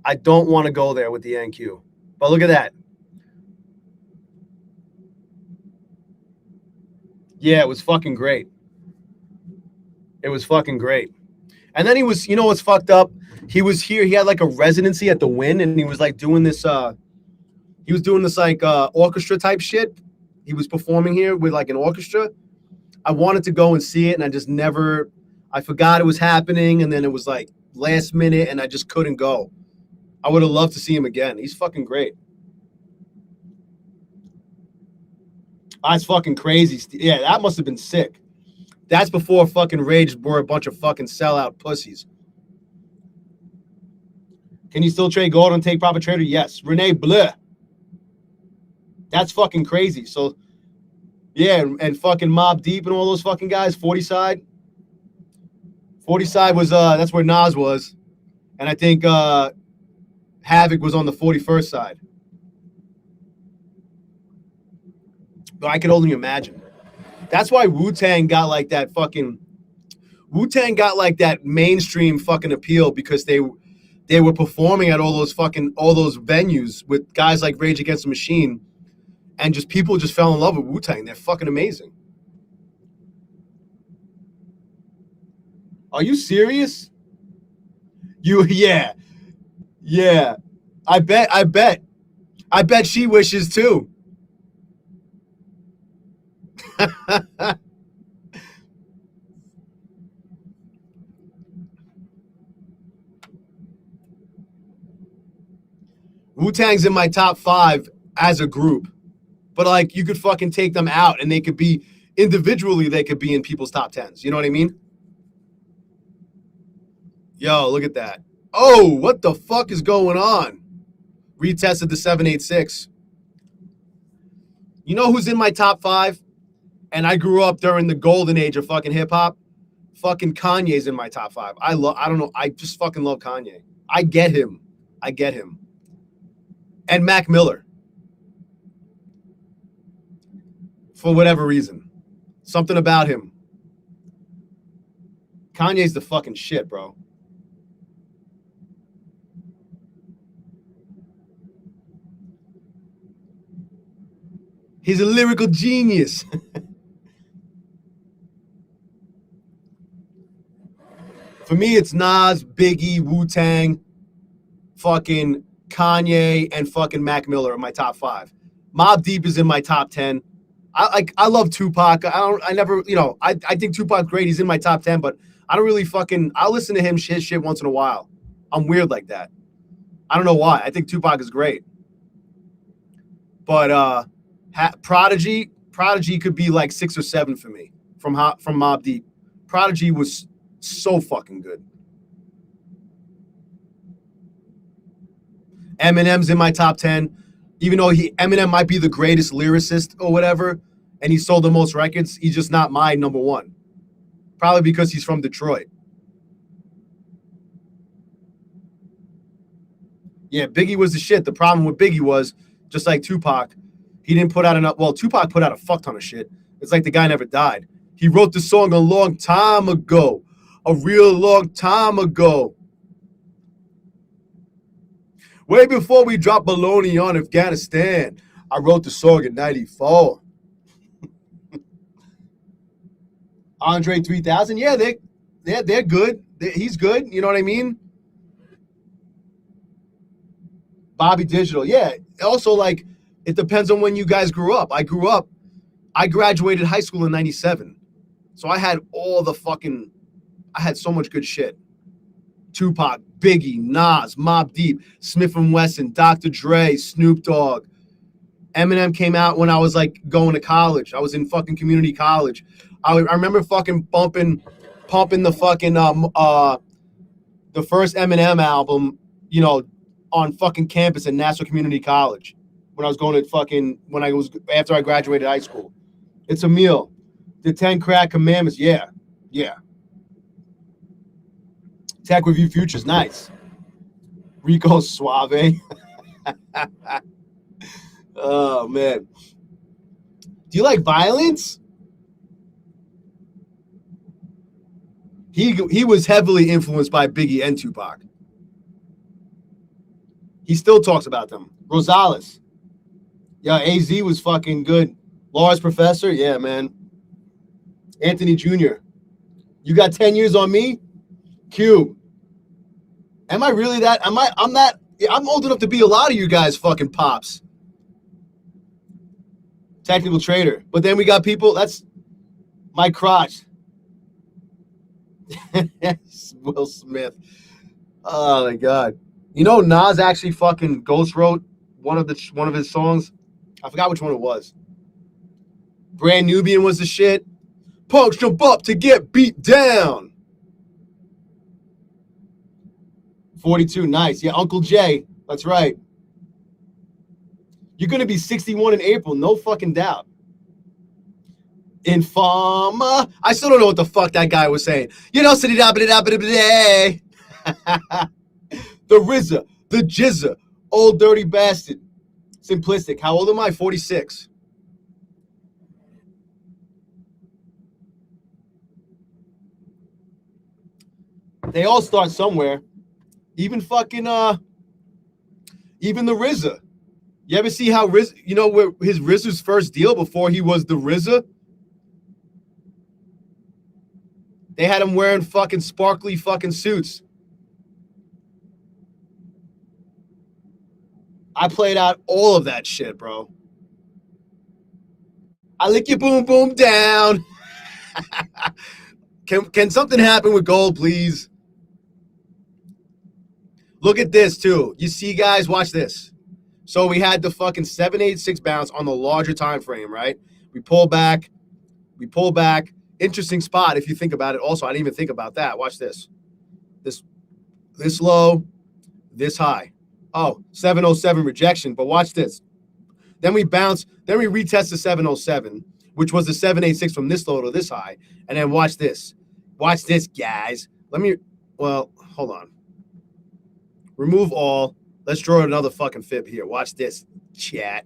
I don't want to go there with the NQ. But look at that. Yeah, it was fucking great. It was fucking great. And then he was, you know what's fucked up? He was here. He had like a residency at the Wynn, and he was like doing this. He was doing this like orchestra type shit. He was performing here with like an orchestra. I wanted to go and see it, and I just never. I forgot it was happening, and then it was like last minute, and I just couldn't go. I would have loved to see him again. He's fucking great. That's fucking crazy. Yeah, that must have been sick. That's before fucking Rage were a bunch of fucking sellout pussies. Can you still trade gold on Take Profit Trader? Yes. Renee Bleh. That's fucking crazy. So, yeah, and fucking Mob Deep and all those fucking guys, 40 side. 40 side was, that's where Nas was. And I think Havoc was on the 41st side. But I could only imagine. That's why Wu-Tang got like that fucking, Wu-Tang got like that mainstream fucking appeal because they were performing at all those venues with guys like Rage Against the Machine, and just people just fell in love with Wu-Tang. They're fucking amazing. Are you serious? Yeah. I bet she wishes too. Wu-Tang's in my top 5 as a group. But like you could fucking take them out and they could be individually, they could be in people's top 10s. You know what I mean? Yo, look at that. Oh, what the fuck is going on? Retested the 786. You know who's in my top 5? And I grew up during the golden age of fucking hip hop. Fucking Kanye's in my top 5. I don't know. I just fucking love Kanye. I get him. And Mac Miller. For whatever reason. Something about him. Kanye's the fucking shit, bro. He's a lyrical genius. For me, it's Nas, Biggie, Wu-Tang, fucking Kanye, and fucking Mac Miller in my top 5. Mobb Deep is in my top 10. I love Tupac. I think Tupac's great. He's in my top 10, but I don't really fucking, I'll listen to his shit once in a while. I'm weird like that. I don't know why. I think Tupac is great. But Prodigy could be like 6 or 7 for me from Mobb Deep. Prodigy was so fucking good. Eminem's in my top 10. Even though Eminem might be the greatest lyricist or whatever, and he sold the most records, he's just not my number 1. Probably because he's from Detroit. Yeah, Biggie was the shit. The problem with Biggie was, just like Tupac, he didn't put out enough. Well, Tupac put out a fuck ton of shit. It's like the guy never died. He wrote the song a long time ago. A real long time ago. Way before we dropped baloney on Afghanistan, I wrote the song in 94. Andre 3000, yeah, they're good. He's good, you know what I mean? Bobby Digital, yeah. Also, like, it depends on when you guys grew up. I graduated high school in 97. So I had so much good shit. Tupac, Biggie, Nas, Mobb Deep, Smith & Wesson, Dr. Dre, Snoop Dogg. Eminem came out when I was like going to college. I was in fucking community college. I remember fucking pumping the fucking the first Eminem album, you know, on fucking campus at Nassau Community College when I was going to after I graduated high school. It's a meal. The 10 Crack Commandments, yeah. Tech Review Futures, nice. Rico Suave. Oh, man. Do you like violence? He was heavily influenced by Biggie and Tupac. He still talks about them. Rosales. Yeah, AZ was fucking good. Lars Professor, yeah, man. Anthony Jr. You got 10 years on me? Cube. Am I really that? I'm old enough to be a lot of you guys fucking pops. Technical Trader. But then we got people, that's my crotch. Will Smith. Oh my God. You know, Nas actually fucking ghost wrote one of his songs. I forgot which one it was. Brand Nubian was the shit. Punks jump up to get beat down. 42, nice. Yeah, Uncle Jay. That's right. You're going to be 61 in April, no fucking doubt. Infama. I still don't know what the fuck that guy was saying. You know, the RZA, the Jizza, old dirty bastard. Simplistic. How old am I? 46. They all start somewhere. Even fucking even the RZA. You ever see how RZA, you know, where his RZA's first deal before he was the RZA? They had him wearing fucking sparkly fucking suits. I played out all of that shit, bro. I lick your boom boom down. Can something happen with gold, please? Look at this, too. You see, guys, watch this. So we had the fucking 786 bounce on the larger time frame, right? We pull back. Interesting spot if you think about it. Also, I didn't even think about that. Watch this. This low, this high. Oh, 707 rejection, but watch this. Then we bounce, then we retest the 707, which was the 786 from this low to this high. And then watch this. Watch this, guys. Hold on. Remove all. Let's draw another fucking fib here. Watch this, chat.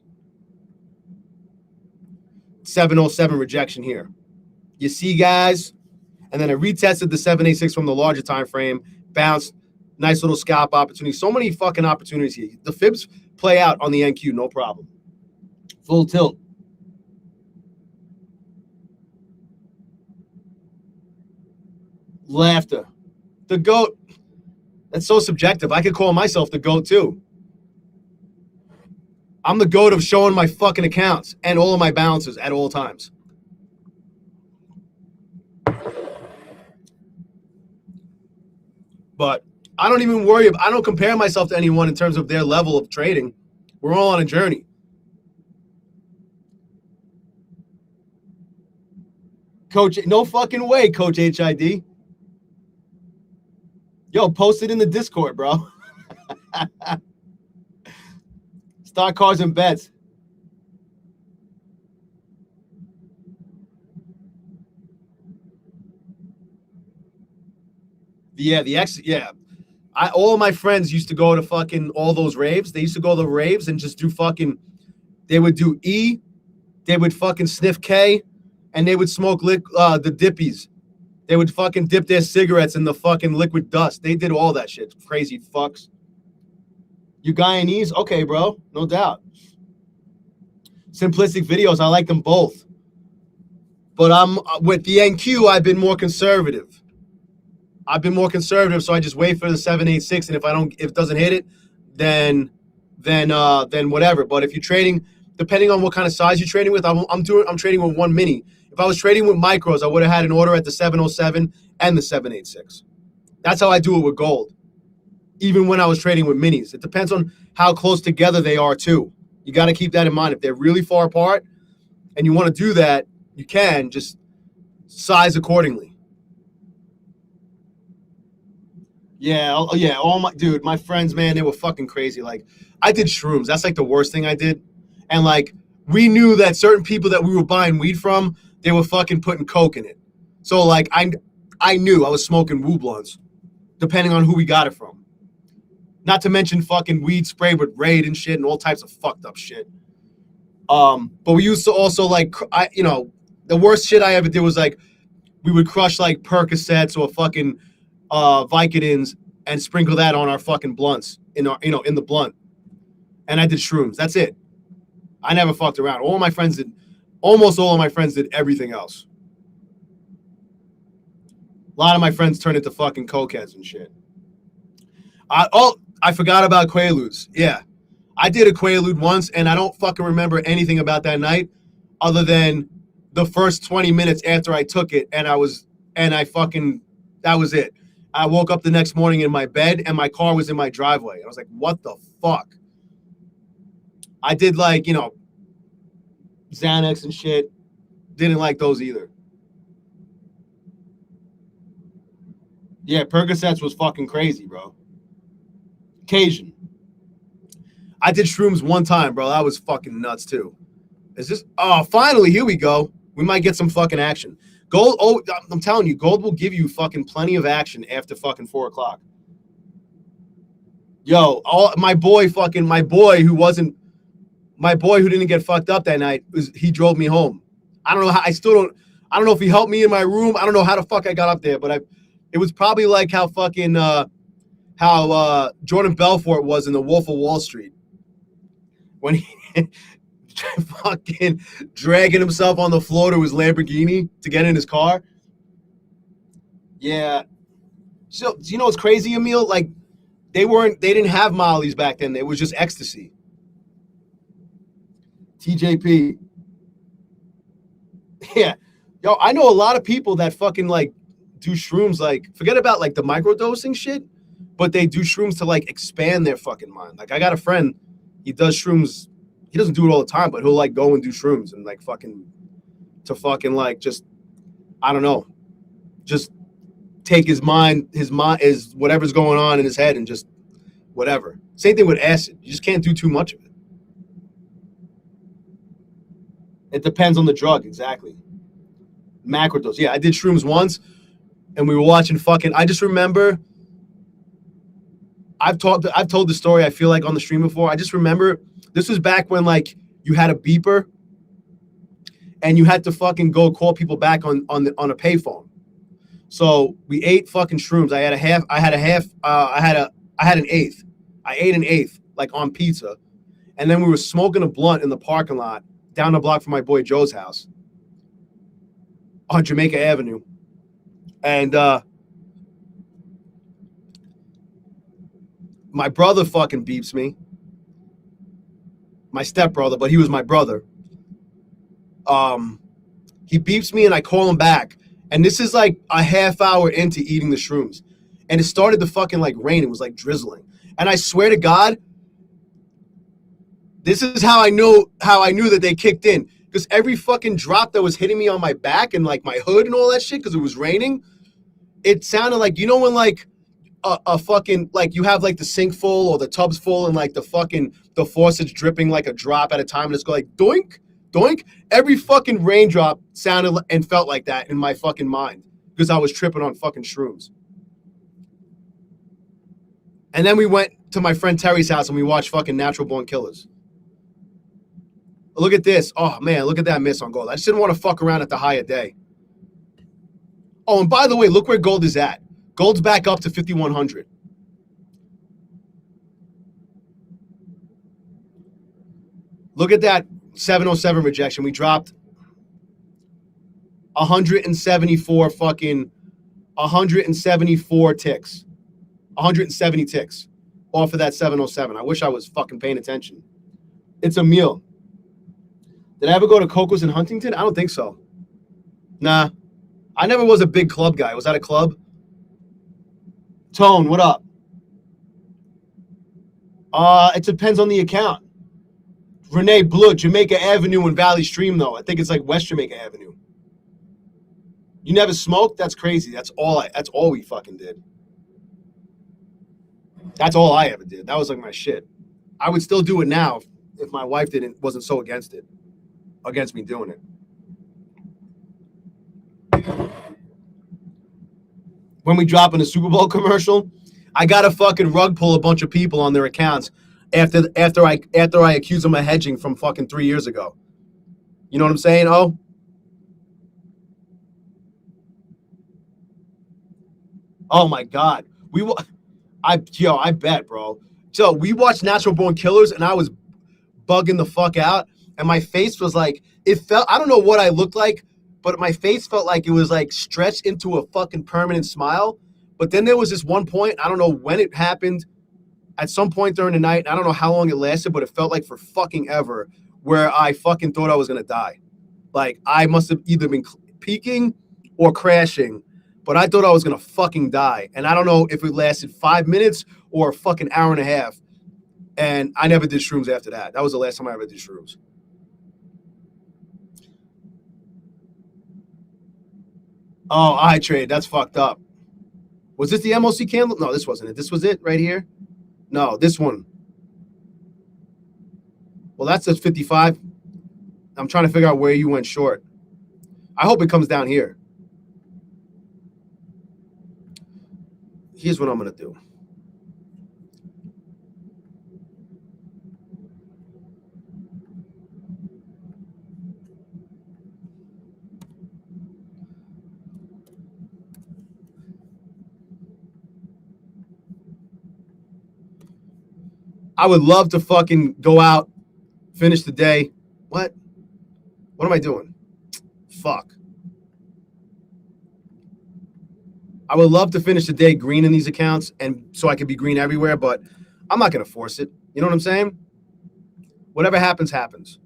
707 rejection here. You see, guys? And then I retested the 786 from the larger time frame. Bounced. Nice little scalp opportunity. So many fucking opportunities here. The fibs play out on the NQ, no problem. Full tilt. Laughter. The GOAT. That's so subjective. I could call myself the GOAT too. I'm the GOAT of showing my fucking accounts and all of my balances at all times. But I don't even worry. I don't compare myself to anyone in terms of their level of trading. We're all on a journey. Coach, no fucking way, Coach HID. Yo, post it in the Discord, bro. Stock cars and bets. All of my friends used to go to fucking all those raves. They used to go to the raves and just do fucking, they would do E, they would fucking sniff K, and they would smoke the dippies. They would fucking dip their cigarettes in the fucking liquid dust. They did all that shit. Crazy fucks. You Guyanese? Okay, bro. No doubt. Simplistic videos. I like them both. But I'm with the NQ, I've been more conservative. So I just wait for the 786, and if it doesn't hit it, then whatever. But if you're trading, depending on what kind of size you're trading with, I'm trading with one mini. If I was trading with micros, I would have had an order at the 707 and the 786. That's how I do it with gold. Even when I was trading with minis, it depends on how close together they are too. You got to keep that in mind. If they're really far apart, and you want to do that, you can just size accordingly. Yeah, my friends, man, they were fucking crazy. Like, I did shrooms. That's like the worst thing I did. And like, we knew that certain people that we were buying weed from, they were fucking putting coke in it. So like, I knew I was smoking woo blunts, depending on who we got it from. Not to mention fucking weed sprayed with Raid and shit and all types of fucked up shit. But we used to also like, the worst shit I ever did was like, we would crush like Percocets or fucking Vicodins and sprinkle that on our fucking blunts in the blunt. And I did shrooms. That's it. I never fucked around. Almost all of my friends did everything else. A lot of my friends turned into fucking cokeheads and shit. I forgot about Quaaludes. Yeah. I did a Quaalude once, and I don't fucking remember anything about that night other than the first 20 minutes after I took it, that was it. I woke up the next morning in my bed and my car was in my driveway. I was like, what the fuck? I did like, Xanax and shit. Didn't like those either. Yeah, Percocets was fucking crazy, bro. Cajun. I did shrooms one time, bro. That was fucking nuts too. Is this? Oh, finally, here we go. We might get some fucking action. Gold. Oh, I'm telling you, gold will give you fucking plenty of action after fucking 4 o'clock. Yo, my boy who didn't get fucked up that night, he drove me home. I don't know how. I don't know if he helped me in my room. I don't know how the fuck I got up there, but it was probably like how fucking Jordan Belfort was in The Wolf of Wall Street when he fucking dragging himself on the floor to his Lamborghini to get in his car. Yeah. So you know what's crazy, Emil? Like they didn't have Molly's back then. It was just ecstasy. TJP. Yeah. Yo, I know a lot of people that fucking like do shrooms, like forget about like the microdosing shit, but they do shrooms to like expand their fucking mind. Like I got a friend, he does shrooms. He doesn't do it all the time, but he'll like go and do shrooms and like fucking like just, I don't know, just take his mind is whatever's going on in his head and just whatever. Same thing with acid. You just can't do too much of it. It depends on the drug, exactly. Macrodose. Yeah, I did shrooms once and we were watching fucking, I just remember, I've told the story, I feel like, on the stream before. I just remember this was back when like you had a beeper and you had to fucking go call people back on a payphone. So we ate fucking shrooms. I had an eighth. I ate an eighth like on pizza. And then we were smoking a blunt in the parking lot down the block from my boy Joe's house on Jamaica Avenue. And my brother fucking beeps me. My stepbrother, but he was my brother. He beeps me and I call him back. And this is like a half hour into eating the shrooms. And it started to fucking like rain. It was like drizzling. And I swear to God, this is how I knew that they kicked in. Because every fucking drop that was hitting me on my back and like my hood and all that shit, because it was raining, it sounded like, you know when like a fucking, like you have like the sink full or the tub's full and like the faucet's dripping like a drop at a time and it's going like doink, doink. Every fucking raindrop sounded and felt like that in my fucking mind because I was tripping on fucking shrooms. And then we went to my friend Terry's house and we watched fucking Natural Born Killers. Look at this. Oh man, look at that miss on gold. I just didn't want to fuck around at the high of day. Oh, and by the way, look where gold is at. Gold's back up to 5,100. Look at that 707 rejection. We dropped 174 ticks. 170 ticks off of that 707. I wish I was fucking paying attention. It's a meal. Did I ever go to Coco's in Huntington? I don't think so. Nah. I never was a big club guy. Was that a club? Tone, what up? It depends on the account. Renee Blue, Jamaica Avenue and Valley Stream, though. I think it's like West Jamaica Avenue. You never smoked? That's crazy. That's all we fucking did. That's all I ever did. That was like my shit. I would still do it now if my wife wasn't so against me doing it. When we drop in a Super Bowl commercial, I gotta fucking rug pull a bunch of people on their accounts after I accuse them of hedging from fucking 3 years ago. You know what I'm saying? Oh my God. I bet, bro. So we watched Natural Born Killers and I was bugging the fuck out. And my face was like, I don't know what I looked like, but my face felt like it was like stretched into a fucking permanent smile. But then there was this one point, I don't know when it happened, at some point during the night, I don't know how long it lasted, but it felt like for fucking ever, where I fucking thought I was going to die. Like I must have either been peaking or crashing but I thought I was going to fucking die. And I don't know if it lasted 5 minutes or a fucking hour and a half. And I never did shrooms after that. That was the last time I ever did shrooms. Oh, I trade. That's fucked up. Was this the MOC candle? No, this wasn't it. This was it right here? No, this one. Well, that's a 55. I'm trying to figure out where you went short. I hope it comes down here. Here's what I'm going to do. I would love to fucking go out, finish the day. What? What am I doing? Fuck. I would love to finish the day green in these accounts and so I could be green everywhere, but I'm not going to force it. You know what I'm saying? Whatever happens, happens.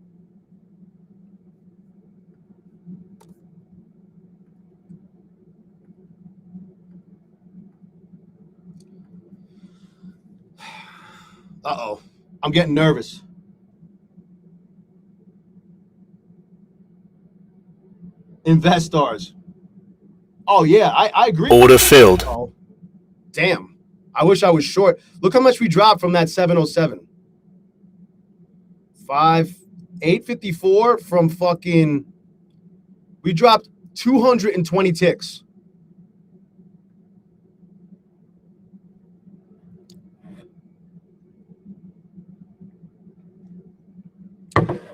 Uh-oh. I'm getting nervous. Investors. Oh, yeah, I agree. Order filled. Oh, damn. I wish I was short. Look how much we dropped from that 707. 854 from fucking... We dropped 220 ticks.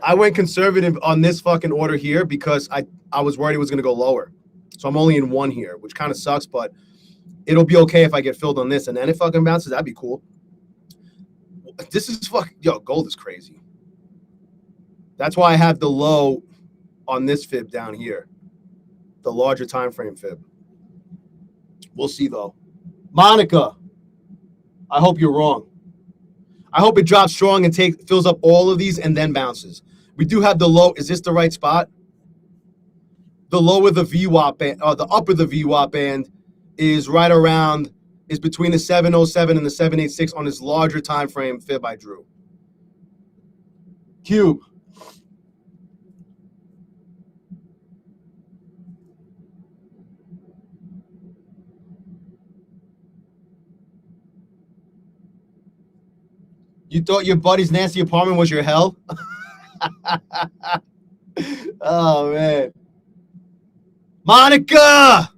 I went conservative on this fucking order here because I was worried it was going to go lower. So I'm only in one here, which kind of sucks, but it'll be okay if I get filled on this. And then it fucking bounces. That'd be cool. This is fucking... Yo, gold is crazy. That's why I have the low on this fib down here. The larger time frame fib. We'll see, though. Monica, I hope you're wrong. I hope it drops strong and fills up all of these and then bounces. We do have the low. Is this the right spot? The lower the VWAP band, or the upper the VWAP band is right around, is between the 707 and the 786 on this larger time frame fib I drew. Cube. You thought your buddy's nasty apartment was your hell? Oh, man. Monica!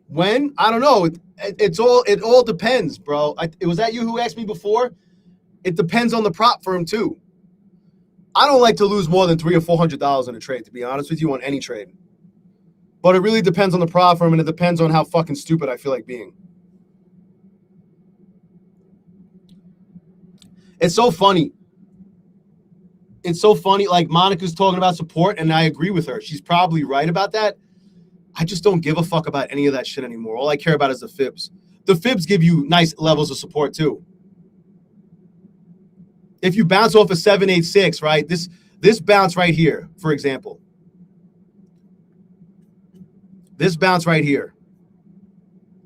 When? I don't know. It all depends, bro. Was that you who asked me before? It depends on the prop firm, too. I don't like to lose more than $300 or $400 in a trade, to be honest with you, on any trade. But it really depends on the prop firm, and it depends on how fucking stupid I feel like being. It's so funny. It's so funny. Like, Monica's talking about support, and I agree with her. She's probably right about that. I just don't give a fuck about any of that shit anymore. All I care about is the fibs. The fibs give you nice levels of support, too. If you bounce off a 786, right? This bounce right here, for example. This bounce right here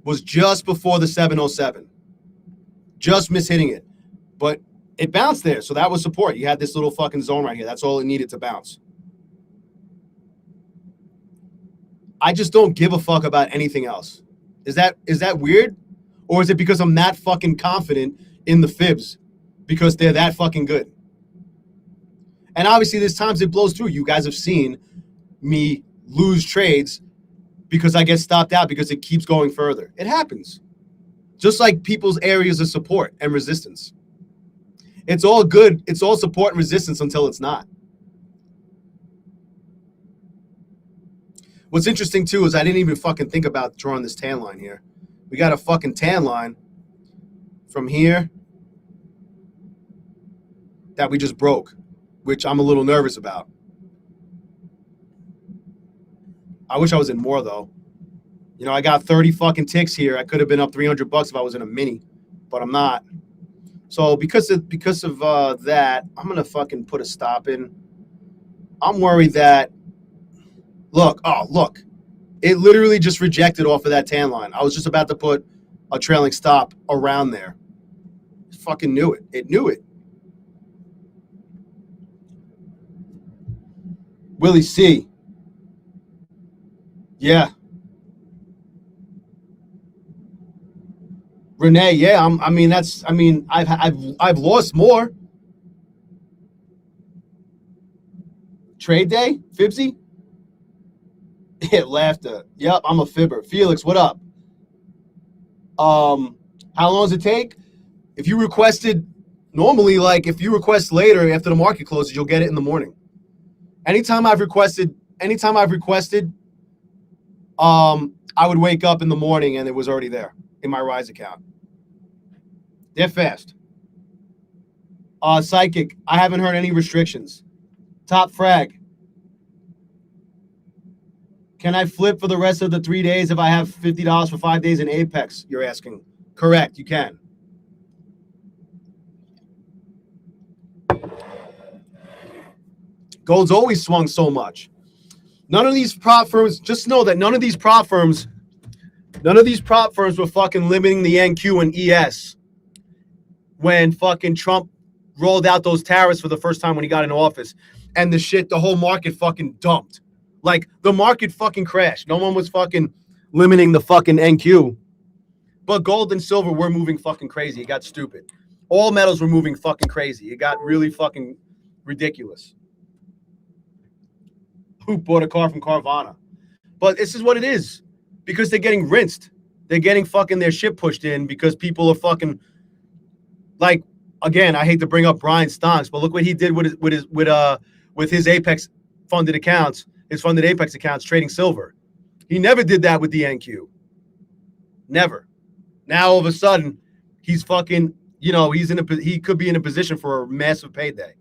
was just before the 707. Just mishitting it. But it bounced there, so that was support. You had this little fucking zone right here. That's all it needed to bounce. I just don't give a fuck about anything else. Is that weird? Or is it because I'm that fucking confident in the fibs? Because they're that fucking good. And obviously there's times it blows through. You guys have seen me lose trades because I get stopped out because it keeps going further. It happens. Just like people's areas of support and resistance. It's all good. It's all support and resistance until it's not. What's interesting, too, is I didn't even fucking think about drawing this tan line here. We got a fucking tan line from here that we just broke, which I'm a little nervous about. I wish I was in more, though. You know, I got 30 fucking ticks here. I could have been up $300 if I was in a mini, but I'm not. So because of that, I'm going to fucking put a stop in. I'm worried that Look. It literally just rejected off of that tan line. I was just about to put a trailing stop around there. It fucking knew it. It knew it. Willie C. Yeah. Renee, yeah. I've lost more. Trade day, Fibsy. Yeah, laughter. Yep, I'm a fibber. Felix, what up? How long does it take? If you requested, normally, like if you request later after the market closes, you'll get it in the morning. Anytime I've requested, I would wake up in the morning and it was already there in my Rise account. They're fast. Psychic, I haven't heard any restrictions. Top frag. Can I flip for the rest of the 3 days if I have $50 for 5 days in Apex? You're asking. Correct, you can. Gold's always swung so much. None of these prop firms, just know that none of these prop firms were fucking limiting the NQ and ES when fucking Trump rolled out those tariffs for the first time when he got in office. And the whole market fucking dumped. Like, the market fucking crashed. No one was fucking limiting the fucking NQ. But gold and silver were moving fucking crazy. It got stupid. All metals were moving fucking crazy. It got really fucking ridiculous. Who bought a car from Carvana? But this is what it is. Because they're getting rinsed. They're getting fucking their shit pushed in because people are fucking, like, again, I hate to bring up Brian Stonks, but look what he did with his Apex funded accounts. His funded Apex accounts trading silver. He never did that with the NQ. Never. Now all of a sudden, he's fucking, he could be in a position for a massive payday.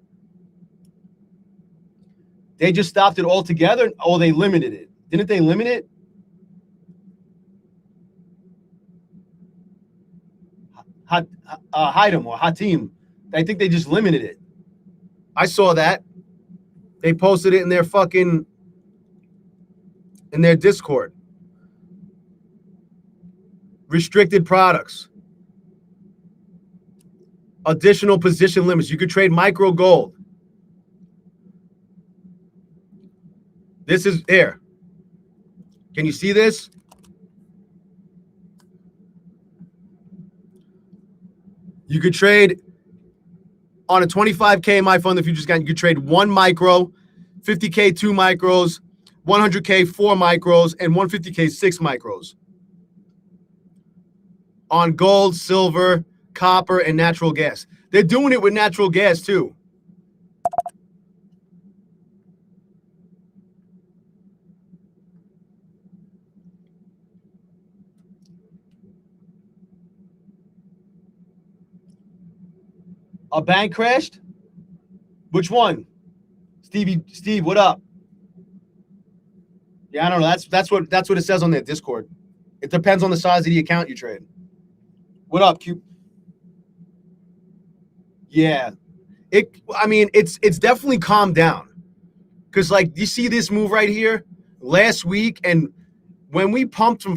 They just stopped it altogether, or they limited it. Didn't they limit it? Hatem or Hatim. I think they just limited it. I saw that. They posted it in their Discord. Restricted products. Additional position limits. You could trade micro gold. This is here. Can you see this? You could trade on a 25K my fund. If you could trade 1 micro, 50K 2 micros, 100K 4 micros, and 150K 6 micros on gold, silver, copper, and natural gas. They're doing it with natural gas too. A bank crashed? Which one? Steve, what up? Yeah, I don't know. That's what it says on their Discord. It depends on the size of the account you trade. What up, Q? Yeah. It's definitely calmed down. Cause like you see this move right here last week, and when we pumped from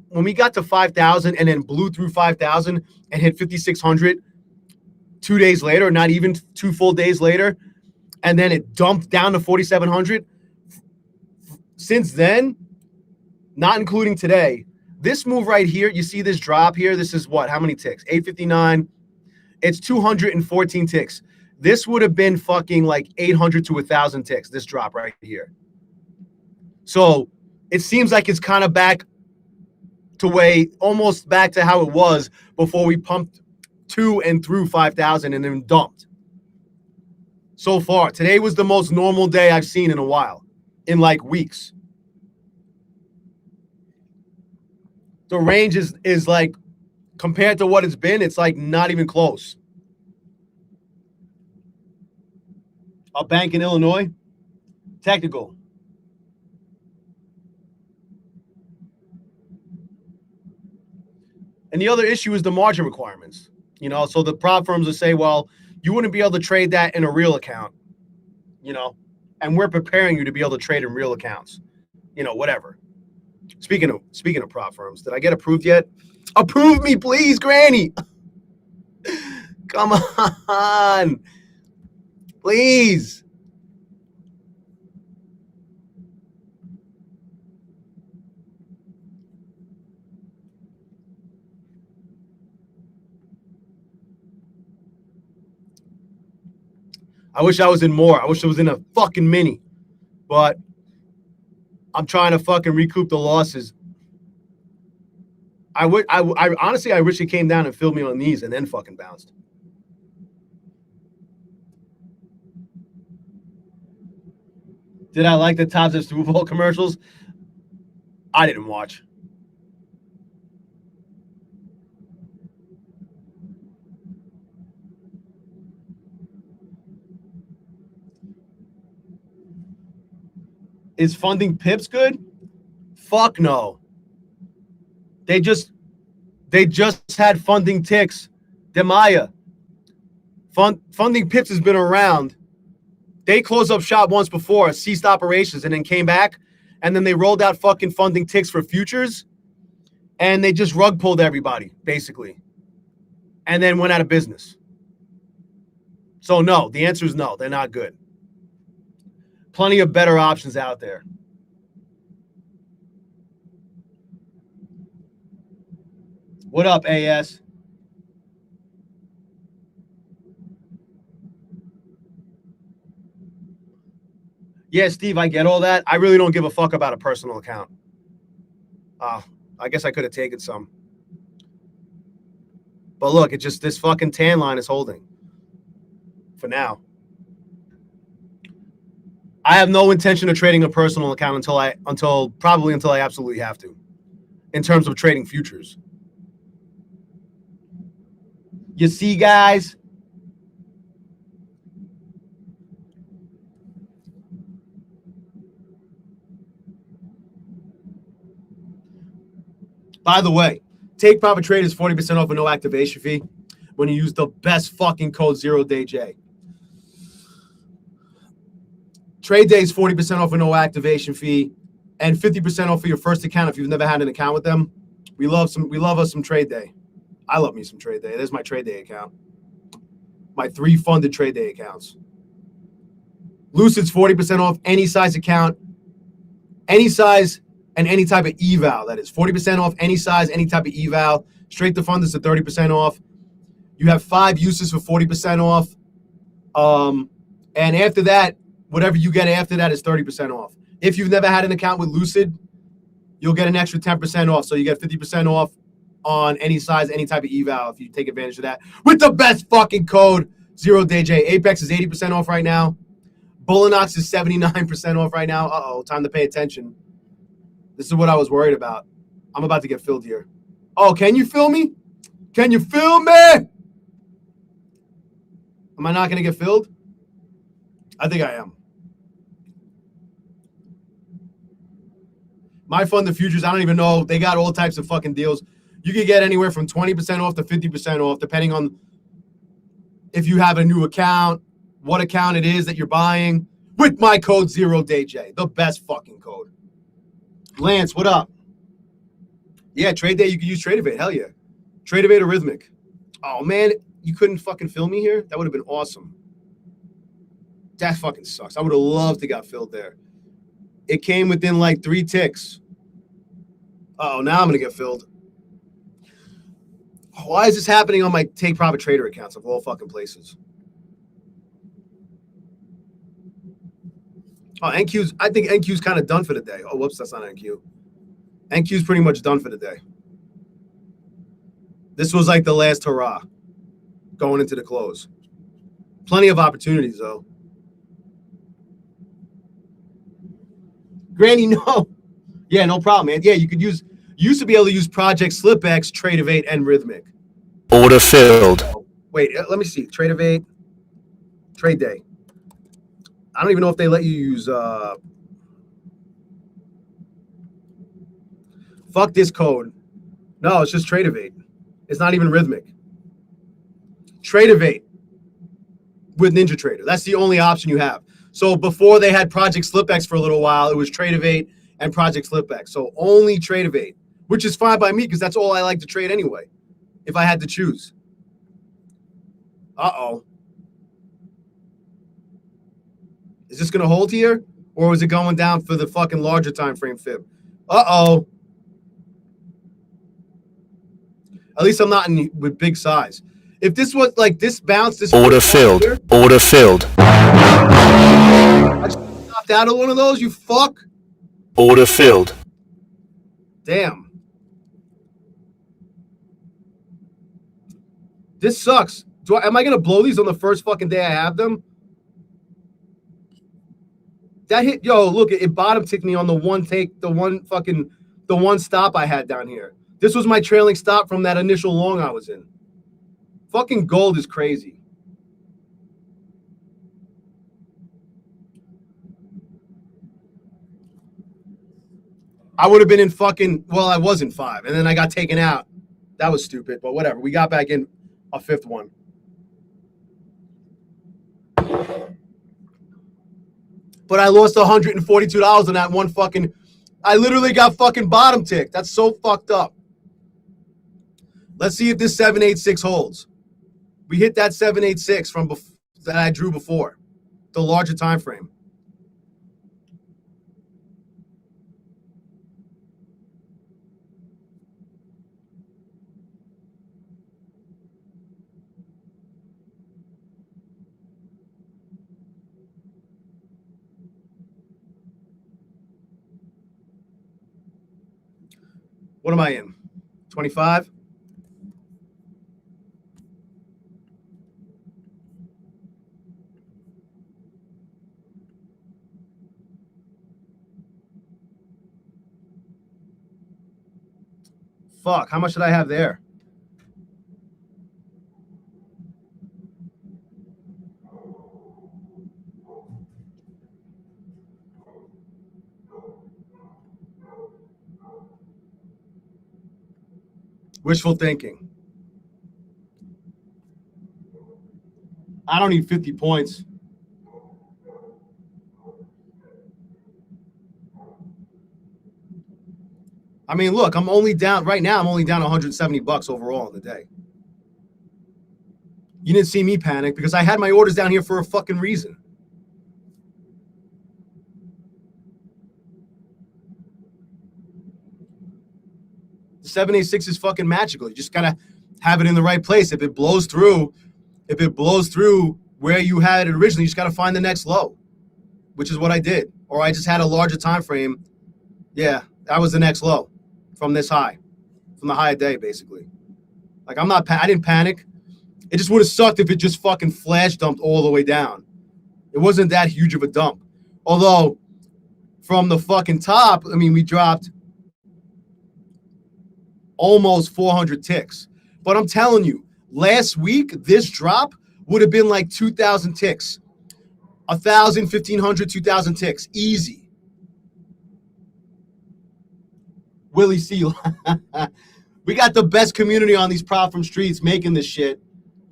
when we got to 5,000 and then blew through 5,000 and hit 5,600 2 days later, not even 2 full days later, and then it dumped down to 4,700. Since then, not including today, this move right here, you see this drop here? This is what? How many ticks? 859. It's 214 ticks. This would have been fucking like 800 to 1,000 ticks, this drop right here. So it seems like it's kind of back to almost back to how it was before we pumped to and through 5,000 and then dumped. So far, today was the most normal day I've seen in a while, in like weeks. The range is like, compared to what it's been, it's like not even close. A bank in Illinois, technical. And the other issue is the margin requirements. So the prop firms will say, well, you wouldn't be able to trade that in a real account, and we're preparing you to be able to trade in real accounts. whatever. Speaking of prop firms, did I get approved yet? Approve me, please, Granny. Come on. Please. I wish I was in more. I wish I was in a fucking mini. But I'm trying to fucking recoup the losses. I honestly, I wish it came down and filled me on these and then fucking bounced. Did I like the Topps of Super Bowl commercials? I didn't watch. Is funding pips good? Fuck no. They just had funding ticks. Demaya. Funding pips has been around. They closed up shop once before, ceased operations, and then came back. And then they rolled out fucking funding ticks for futures. And they just rug pulled everybody, basically. And then went out of business. So no, the answer is no. They're not good. Plenty of better options out there. What up, AS? Yeah, Steve, I get all that. I really don't give a fuck about a personal account. I guess I could have taken some. But look, it's just this fucking tan line is holding. For now. I have no intention of trading a personal account until I absolutely have to. In terms of trading futures. You see, guys? By the way, Take Profit Trade is 40% off with no activation fee when you use the best fucking code 0DayJ. Trade Day is 40% off with no activation fee and 50% off for your first account if you've never had an account with them. We love us some Trade Day. I love me some Trade Day. There's my Trade Day account. My 3 funded Trade Day accounts. Lucid's 40% off any size account, any size and any type of eval. That is 40% off any size, any type of eval. Straight to funders at 30% off. You have 5 uses for 40% off. And after that, whatever you get after that is 30% off. If you've never had an account with Lucid, you'll get an extra 10% off. So you get 50% off on any size, any type of eval if you take advantage of that. With the best fucking code, 0DayJ. Apex is 80% off right now. Bullinox is 79% off right now. Uh-oh, time to pay attention. This is what I was worried about. I'm about to get filled here. Oh, can you fill me? Can you fill me? Am I not going to get filled? I think I am. My fund, the futures, I don't even know. They got all types of fucking deals. You could get anywhere from 20% off to 50% off, depending on if you have a new account, what account it is that you're buying, with my code 0DayJ, the best fucking code. Lance, what up? Yeah, Trade Day, you could use Tradeovate. Hell yeah. Tradeovate or Rhythmic. Oh, man, you couldn't fucking fill me here? That would have been awesome. That fucking sucks. I would have loved to got filled there. It came within like 3 ticks. Oh, now I'm going to get filled. Why is this happening on my Take Profit Trader accounts of all fucking places? Oh, NQ's, I think NQ's kind of done for the day. Oh, whoops, that's not NQ. NQ's pretty much done for the day. This was like the last hurrah going into the close. Plenty of opportunities, though. Granny, no. Yeah, no problem, man. Yeah, you could use, you used to be able to use Project SlipX, Tradeovate, and Rhythmic. Order filled. Wait, let me see. Tradeovate, Trade Day. I don't even know if they let you use fuck this code. No, it's just Tradeovate. It's not even Rhythmic. Tradeovate with NinjaTrader. That's the only option you have. So before they had Project SlipX for a little while, it was Tradeovate and Project Flipback. So only Trade of 8, which is fine by me because that's all I like to trade anyway, if I had to choose. Uh-oh. Is this going to hold here? Or is it going down for the fucking larger time frame fib? Uh-oh. At least I'm not with big size. If this was like this bounce, this Order filled. Order filled. I just stopped out of one of those, you fuck. Order filled. Damn. This sucks. Am I going to blow these on the first fucking day I have them? That hit, yo, look, it bottom ticked me on the one stop I had down here. This was my trailing stop from that initial long I was in. Fucking gold is crazy. I would have been in fucking, well, I was in 5, and then I got taken out. That was stupid, but whatever. We got back in a 5th one. But I lost $142 on that one fucking, I literally got fucking bottom ticked. That's so fucked up. Let's see if this 786 holds. We hit that 786 from that I drew before, the larger time frame. What am I in? 25? Fuck, how much did I have there? Wishful thinking. I don't need 50 points. I mean, look, I'm only down right now. I'm only down $170 overall in the day. You didn't see me panic because I had my orders down here for a fucking reason. The 786 is fucking magical. You just gotta have it in the right place. If it blows through where you had it originally, you just gotta find the next low, which is what I did. Or I just had a larger time frame. Yeah, that was the next low from this high, from the high of day, basically. Like I didn't panic. It just would have sucked if it just fucking flash dumped all the way down. It wasn't that huge of a dump. Although from the fucking top, I mean, we dropped almost 400 ticks. But I'm telling you, last week, this drop would have been like 2,000 ticks. 1,000, 1,500, 2,000 ticks. Easy. Willie Seal. We got the best community on these prop from streets making this shit.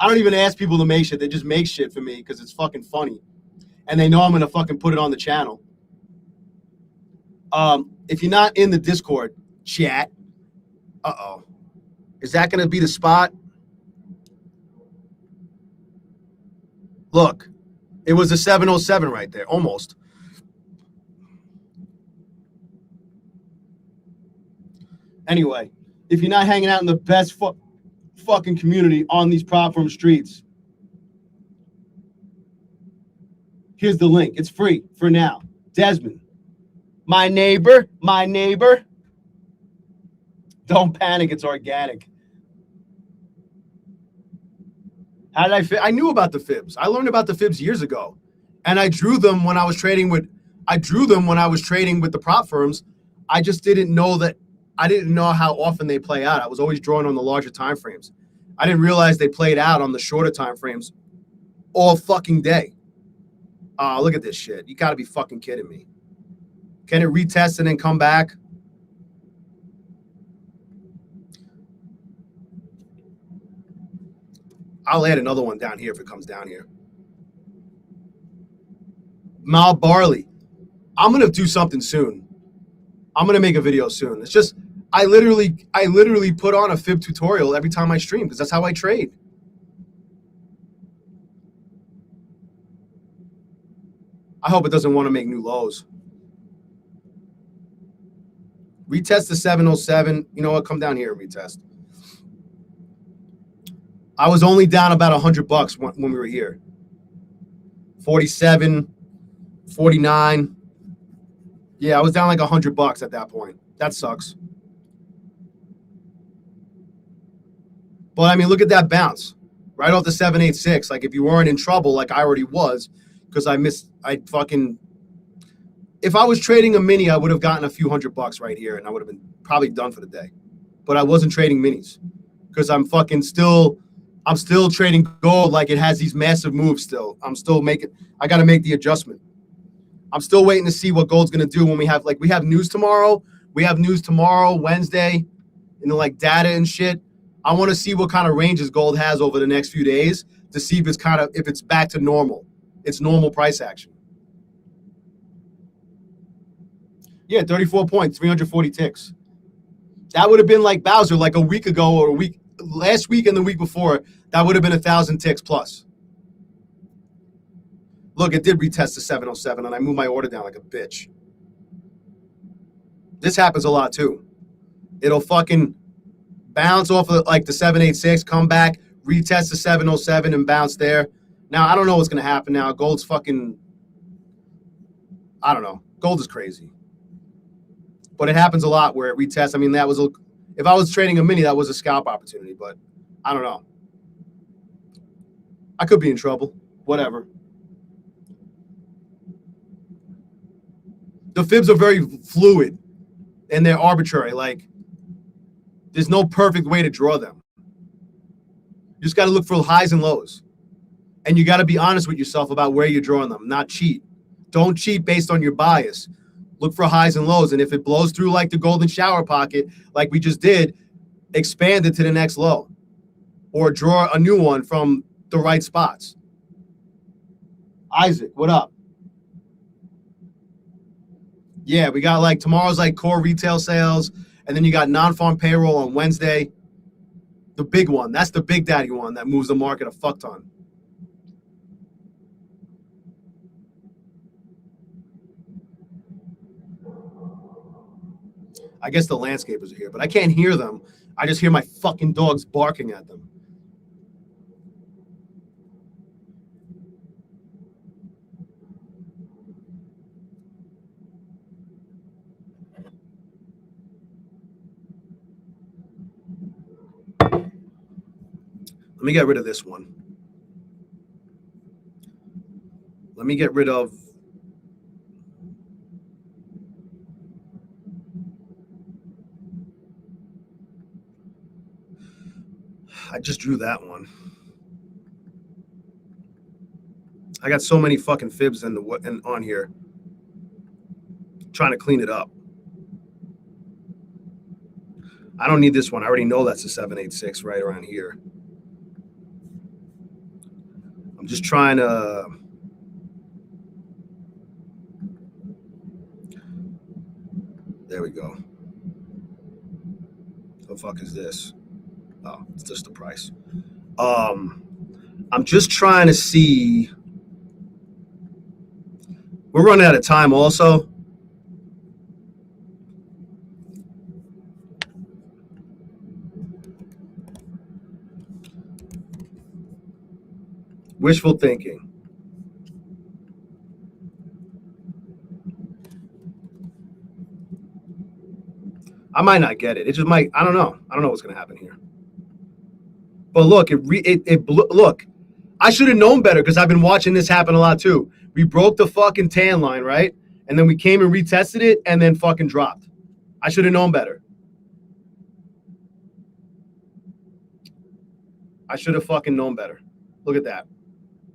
I don't even ask people to make shit. They just make shit for me because it's fucking funny. And they know I'm going to fucking put it on the channel. If you're not in the Discord chat, uh-oh. Is that going to be the spot? Look, it was a 707 right there, almost. Anyway, if you're not hanging out in the best fucking community on these prop firm streets, here's the link. It's free for now. Desmond, my neighbor. Don't panic. It's organic. How did I fit? I knew about the fibs. I learned about the fibs years ago, and I drew them when I was trading with. The prop firms. I just didn't know that. I didn't know how often they play out. I was always drawing on the larger time frames. I didn't realize they played out on the shorter time frames all fucking day. Look at this shit. You got to be fucking kidding me. Can it retest and then come back? I'll add another one down here if it comes down here. Mal Barley. I'm going to do something soon. I'm gonna make a video soon. It's just I literally put on a fib tutorial every time I stream because that's how I trade. I hope it doesn't want to make new lows. Retest the 707. You know what? Come down here and retest. I was only down about $100 when we were here. 47, 49. Yeah, I was down like $100 at that point. That sucks. But I mean, look at that bounce right off the 786. Like if you weren't in trouble, like I already was, because if I was trading a mini, I would have gotten a few $100 right here, and I would have been probably done for the day. But I wasn't trading minis because I'm still trading gold like it has these massive moves still. I got to make the adjustment. I'm still waiting to see what gold's going to do when we have news tomorrow. We have news tomorrow, Wednesday, like data and shit. I want to see what kind of ranges gold has over the next few days to see if it's back to normal. It's normal price action. Yeah, 34 points, 340 ticks. That would have been like Bowser like a week ago or last week and the week before. That would have been 1,000 ticks plus. Look, it did retest the 707 and I moved my order down like a bitch. This happens a lot too. It'll fucking bounce off of like the 786, come back, retest the 707 and bounce there. Now, I don't know what's going to happen now. Gold's fucking, I don't know. Gold is crazy. But it happens a lot where it retests. I mean, if I was trading a mini, that was a scalp opportunity, but I don't know. I could be in trouble. Whatever. The fibs are very fluid and they're arbitrary. Like, there's no perfect way to draw them. You just got to look for highs and lows. And you got to be honest with yourself about where you're drawing them, not cheat. Don't cheat based on your bias. Look for highs and lows. And if it blows through like the golden shower pocket, like we just did, expand it to the next low. Or draw a new one from the right spots. Isaac, what up? Yeah, we got like tomorrow's like core retail sales. And then you got non-farm payroll on Wednesday. The big one. That's the big daddy one that moves the market a fuck ton. I guess the landscapers are here, but I can't hear them. I just hear my fucking dogs barking at them. Let me get rid of this one. Let me get rid of I just drew that one. I got so many fucking fibs on here. Trying to clean it up. I don't need this one. I already know that's a 786 right around here. I'm just trying to there we go. The fuck is this? Oh, it's just the price. I'm just trying to see. We're running out of time also. Wishful thinking. I might not get it. It just might. I don't know. I don't know what's going to happen here. But look, look. I should have known better because I've been watching this happen a lot too. We broke the fucking tan line, right? And then we came and retested it and then fucking dropped. I should have known better. I should have fucking known better. Look at that.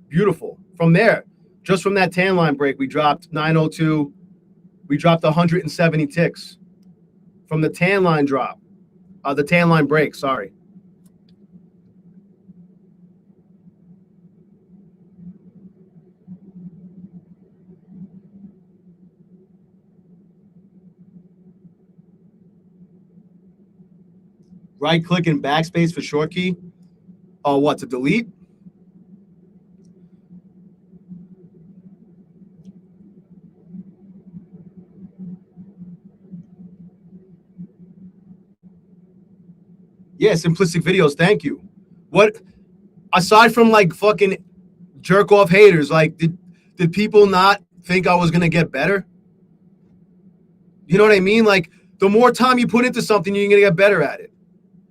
Beautiful. From there, just from that tan line break, we dropped 902. We dropped 170 ticks. From the tan line drop. The tan line break, sorry. Right click and backspace for short key. Oh, what, to delete? Yeah, simplistic videos. Thank you. What, aside from like fucking jerk off haters, like did people not think I was gonna get better? You know what I mean? Like the more time you put into something, you're gonna get better at it.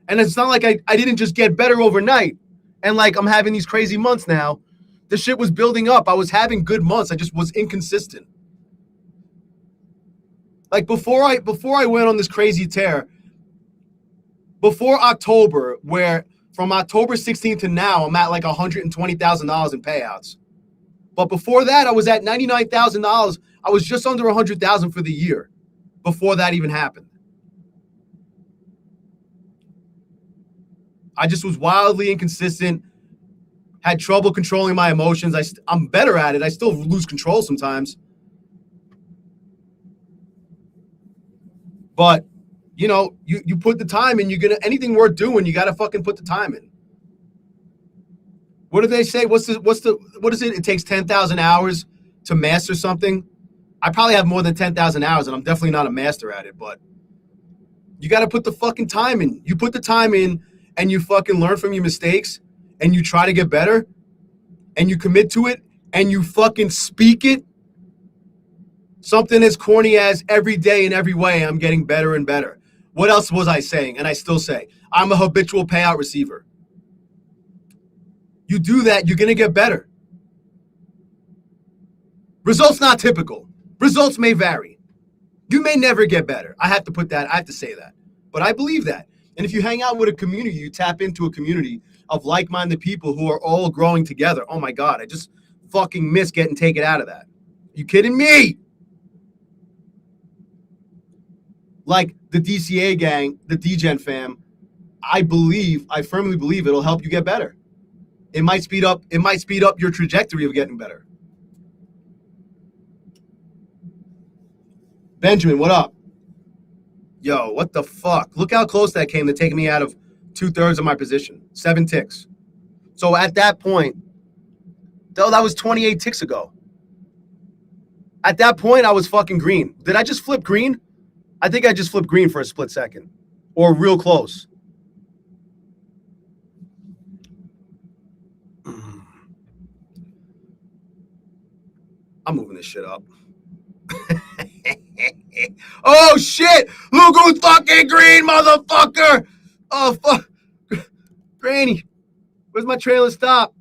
And it's not like I didn't just get better overnight. And like I'm having these crazy months now. The shit was building up. I was having good months. I just was inconsistent. Like before I went on this crazy tear, before October, where from October 16th to now, I'm at like $120,000 in payouts. But before that, I was at $99,000. I was just under $100,000 for the year before that even happened. I just was wildly inconsistent, had trouble controlling my emotions. I'm better at it. I still lose control sometimes. But, you know, you put the time in, anything worth doing, you got to fucking put the time in. What do they say? What is it? It takes 10,000 hours to master something. I probably have more than 10,000 hours, and I'm definitely not a master at it, but you got to put the fucking time in. You put the time in, and you fucking learn from your mistakes, and you try to get better, and you commit to it, and you fucking speak it. Something as corny as every day in every way, I'm getting better and better. What else was I saying? And I still say, I'm a habitual payout receiver. You do that, you're going to get better. Results not typical. Results may vary. You may never get better. I have to say that. But I believe that. And if you hang out with a community, you tap into a community of like-minded people who are all growing together. Oh my God, I just fucking miss getting taken out of that. You kidding me? Like the DCA gang, the DGen fam, I firmly believe it'll help you get better. It might speed up your trajectory of getting better. Benjamin, what up? Yo, what the fuck? Look how close that came to taking me out of 2/3 of my position. 7 ticks. So at that point, though, that was 28 ticks ago. At that point, I was fucking green. Did I just flip green? I think I just flipped green for a split second. Or real close. I'm moving this shit up. Oh shit! Look who's fucking green, motherfucker! Oh fuck, Granny, where's my trailer stop?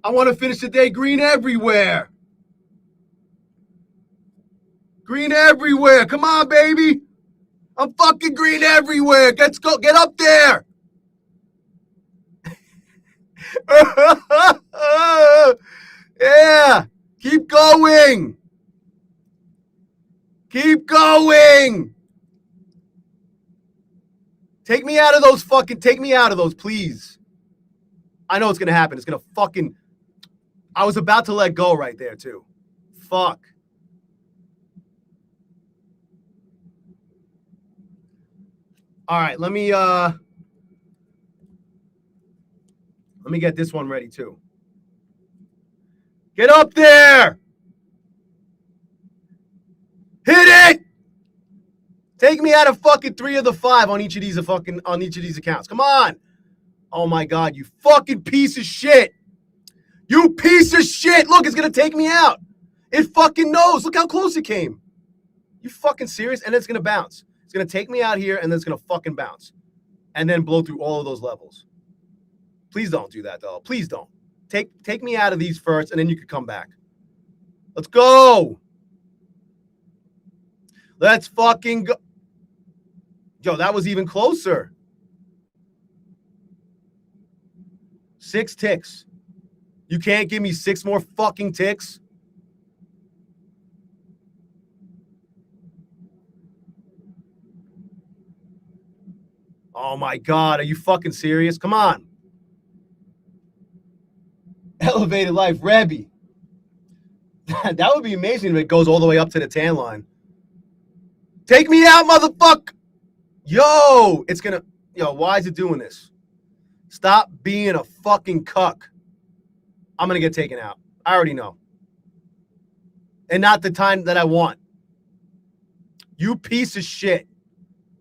I want to finish the day green everywhere. Green everywhere. Come on, baby. I'm fucking green everywhere. Let's go. Get up there. Yeah. Keep going. Keep going. Take me out of those, please. I know it's going to happen. It's going to fucking, I was about to let go right there too. Fuck. All right, let me get this one ready too. Get up there. Hit it. Take me out of fucking 3 of the 5 on each of these accounts. Come on. Oh my God, you fucking piece of shit. You piece of shit. Look, it's going to take me out. It fucking knows. Look how close it came. You fucking serious? And it's going to bounce. It's going to take me out here and then it's going to fucking bounce. And then blow through all of those levels. Please don't do that though. Please don't. Take me out of these first and then you can come back. Let's go. Let's fucking go. Yo, that was even closer. 6 ticks. You can't give me 6 more fucking ticks. Oh my God, are you fucking serious? Come on. Elevated life, Rebby. That would be amazing if it goes all the way up to the tan line. Take me out, motherfucker. Yo, it's gonna. Yo, why is it doing this? Stop being a fucking cuck. I'm going to get taken out. I already know. And not the time that I want. You piece of shit.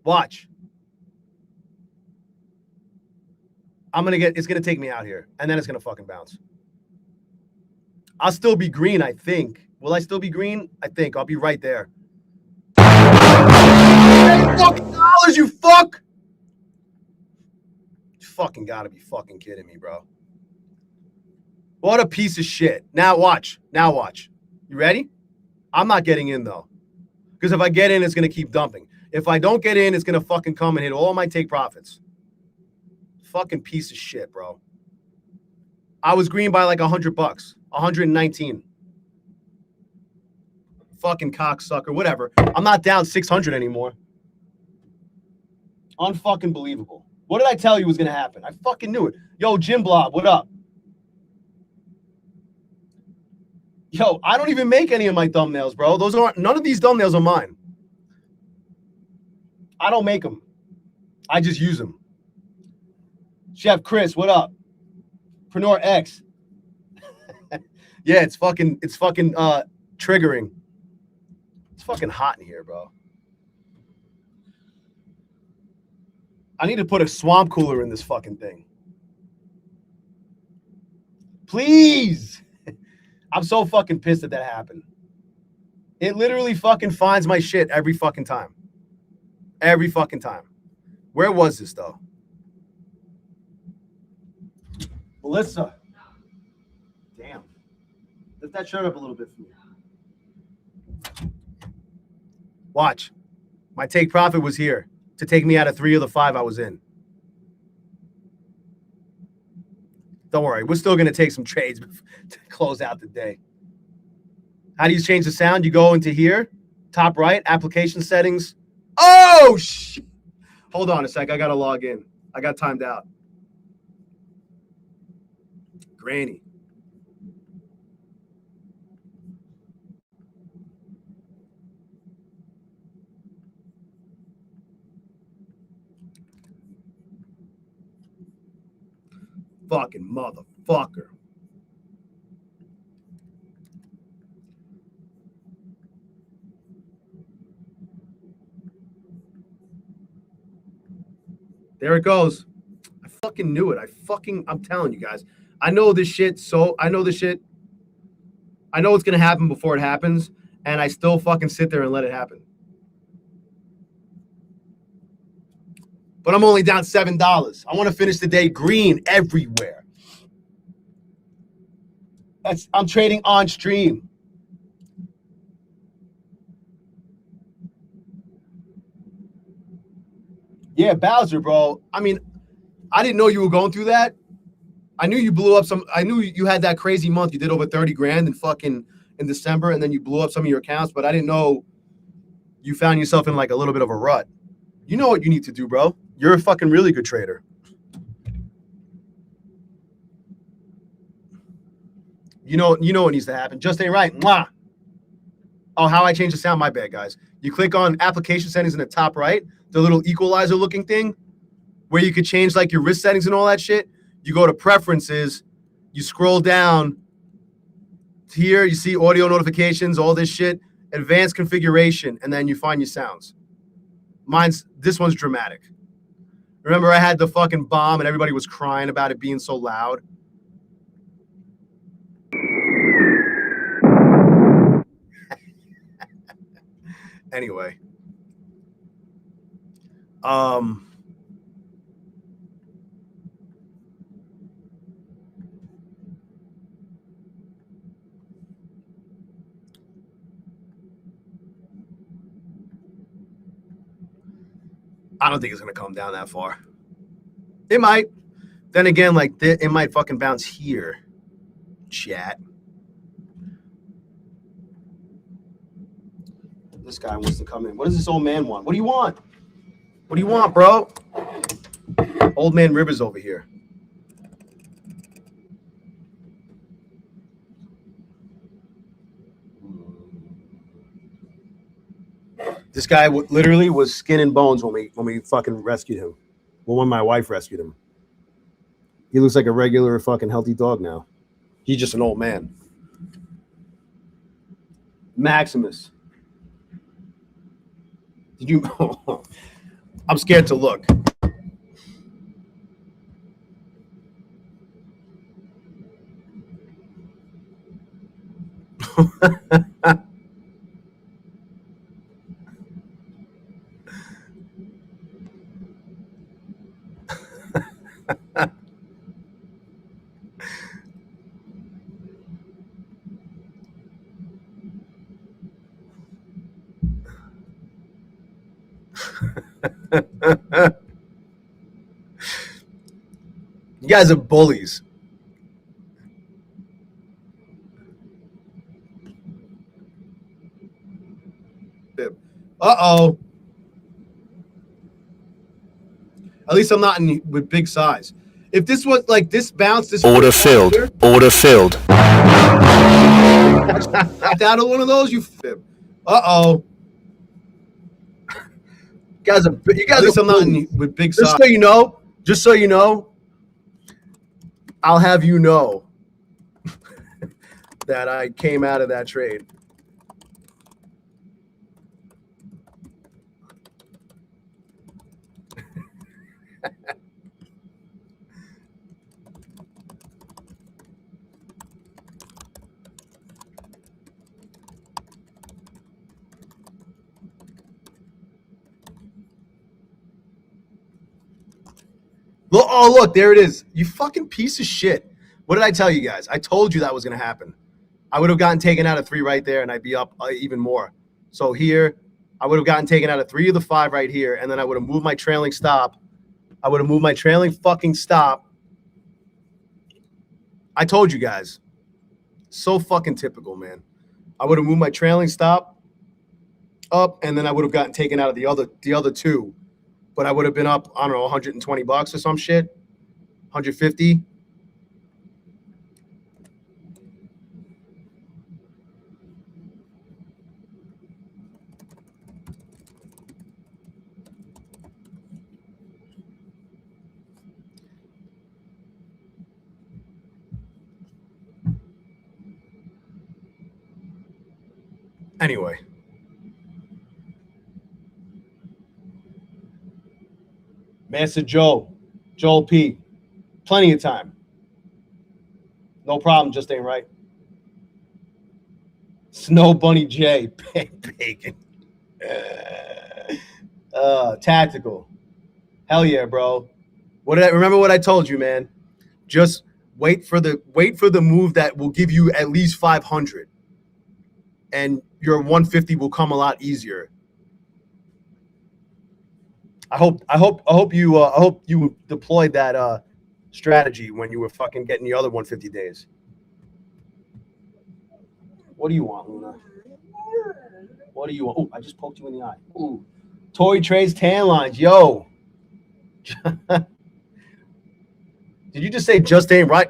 Watch. It's going to take me out here. And then it's going to fucking bounce. I'll still be green, I think. Will I still be green? I think. I'll be right there. $10 you fuck! You fucking gotta be fucking kidding me, bro. What a piece of shit. Now watch. Now watch. You ready? I'm not getting in, though. Because if I get in, it's going to keep dumping. If I don't get in, it's going to fucking come and hit all my take profits. Fucking piece of shit, bro. I was green by like $100. 119. Fucking cocksucker. Whatever. I'm not down 600 anymore. Unfucking believable. What did I tell you was going to happen? I fucking knew it. Yo, Jim Blob, what up? Yo, I don't even make any of my thumbnails, bro. None of these thumbnails are mine. I don't make them. I just use them. Chef Chris, what up? Preneur X. Yeah, it's fucking triggering. It's fucking hot in here, bro. I need to put a swamp cooler in this fucking thing. Please. I'm so fucking pissed that happened. It literally fucking finds my shit every fucking time. Every fucking time. Where was this, though? Melissa. Damn. Lift that shirt up a little bit for me. Watch. My take profit was here to take me out of 3 of the 5 I was in. Don't worry. We're still going to take some trades to close out the day. How do you change the sound? You go into here, top right, application settings. Oh, shit. Hold on a sec. I got to log in. I got timed out. Granny. Fucking motherfucker. There it goes. I fucking knew it. I'm telling you guys. I know this shit. I know this shit. I know what's going to happen before it happens. And I still fucking sit there and let it happen. But I'm only down $7. I want to finish the day green everywhere. I'm trading on stream. Yeah, Bowser, bro. I mean, I didn't know you were going through that. I knew you blew up I knew you had that crazy month. You did over 30 grand in December, and then you blew up some of your accounts, but I didn't know you found yourself in like a little bit of a rut. You know what you need to do, bro. You're a fucking really good trader. You know what needs to happen. Just ain't right. Mwah. Oh, how I changed the sound. My bad, guys. You click on application settings in the top right, the little equalizer looking thing, where you could change like your wrist settings and all that shit. You go to preferences, you scroll down here, you see audio notifications, all this shit, advanced configuration, and then you find your sounds. This one's dramatic. Remember, I had the fucking bomb and everybody was crying about it being so loud. Anyway. I don't think it's going to come down that far. It might. Then again, like, it might fucking bounce here. Chat. This guy wants to come in. What does this old man want? What do you want? What do you want, bro? Old man Rivers over here. This guy literally was skin and bones when we fucking rescued him. Well, when my wife rescued him. He looks like a regular fucking healthy dog now. He's just an old man. Maximus. Did you? I'm scared to look. You guys are bullies. Uh-oh. At least I'm not with big size. If this was like this bounce, this Order filled. Order filled. knocked out of one of those, you fib. Uh-oh. You guys are I'm not with big size. Just so you know, I'll have you know that I came out of that trade. Look, there it is. You fucking piece of shit. What did I tell you guys? I told you that was going to happen. I would have gotten taken out of 3 right there, and I'd be up even more. So here, I would have gotten taken out of 3 of the 5 right here, and then I would have moved my trailing stop. I would have moved my trailing fucking stop. I told you guys. So fucking typical, man. I would have moved my trailing stop up, and then I would have gotten taken out of the other 2. But I would have been up, I don't know, $120 or some shit. 150. Anyway. Master Joel P. Plenty of time. No problem, just ain't right. Snow Bunny J. Bacon. Tactical. Hell yeah, bro. Remember what I told you, man? Just wait for the move that will give you at least 500. And your 150 will come a lot easier. I hope you deployed that strategy when you were fucking getting the other 150 days. What do you want, Luna? What do you want? Oh, I just poked you in the eye. Ooh. Tory trades tan lines. Yo. Did you just say just ain't right?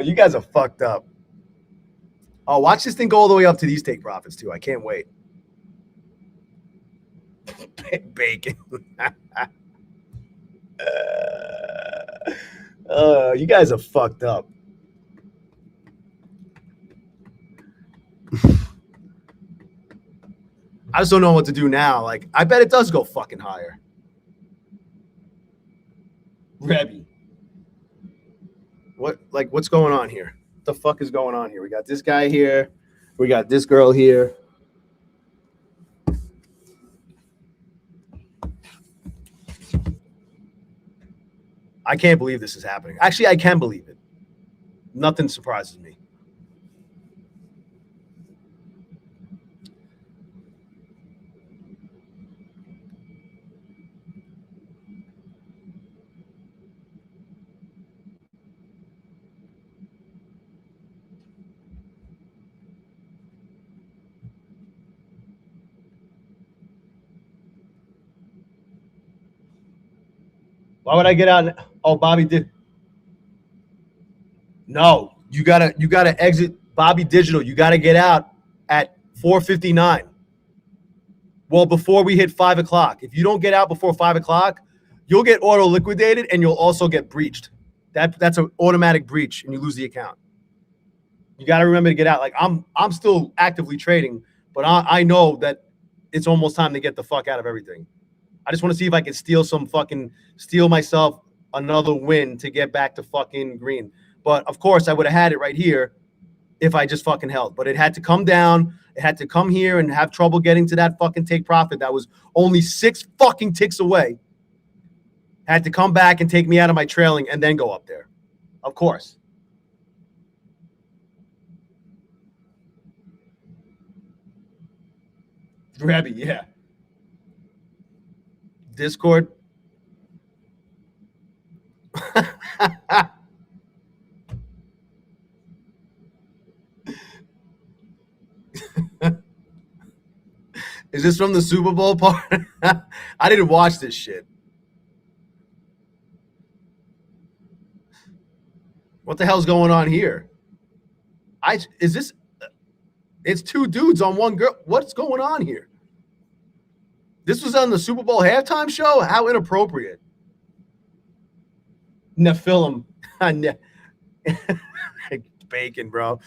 You guys are fucked up. Oh, watch this thing go all the way up to these take profits, too. I can't wait. Bacon. You guys are fucked up. I just don't know what to do now. Like, I bet it does go fucking higher. Rebby. What's going on here? What the fuck is going on here? We got this guy here. We got this girl here. I can't believe this is happening. Actually, I can believe it. Nothing surprises me. Why would I get out? Oh, Bobby did. No, you gotta exit Bobby Digital. You gotta get out at 4:59. Well, before we hit 5 o'clock. If you don't get out before 5 o'clock, you'll get auto liquidated and you'll also get breached. That's an automatic breach and you lose the account. You got to remember to get out. Like I'm still actively trading, but I know that it's almost time to get the fuck out of everything. I just want to see if I can steal myself another win to get back to fucking green. But of course, I would have had it right here if I just fucking held. But it had to come down. It had to come here and have trouble getting to that fucking take profit that was only 6 fucking ticks away. Had to come back and take me out of my trailing and then go up there. Of course. Rebby, yeah. Discord. Is this from the Super Bowl part? I didn't watch this shit. What the hell's going on here? It's 2 dudes on 1 girl. What's going on here? This was on the Super Bowl halftime show? How inappropriate. Nephilim. Bacon, bro.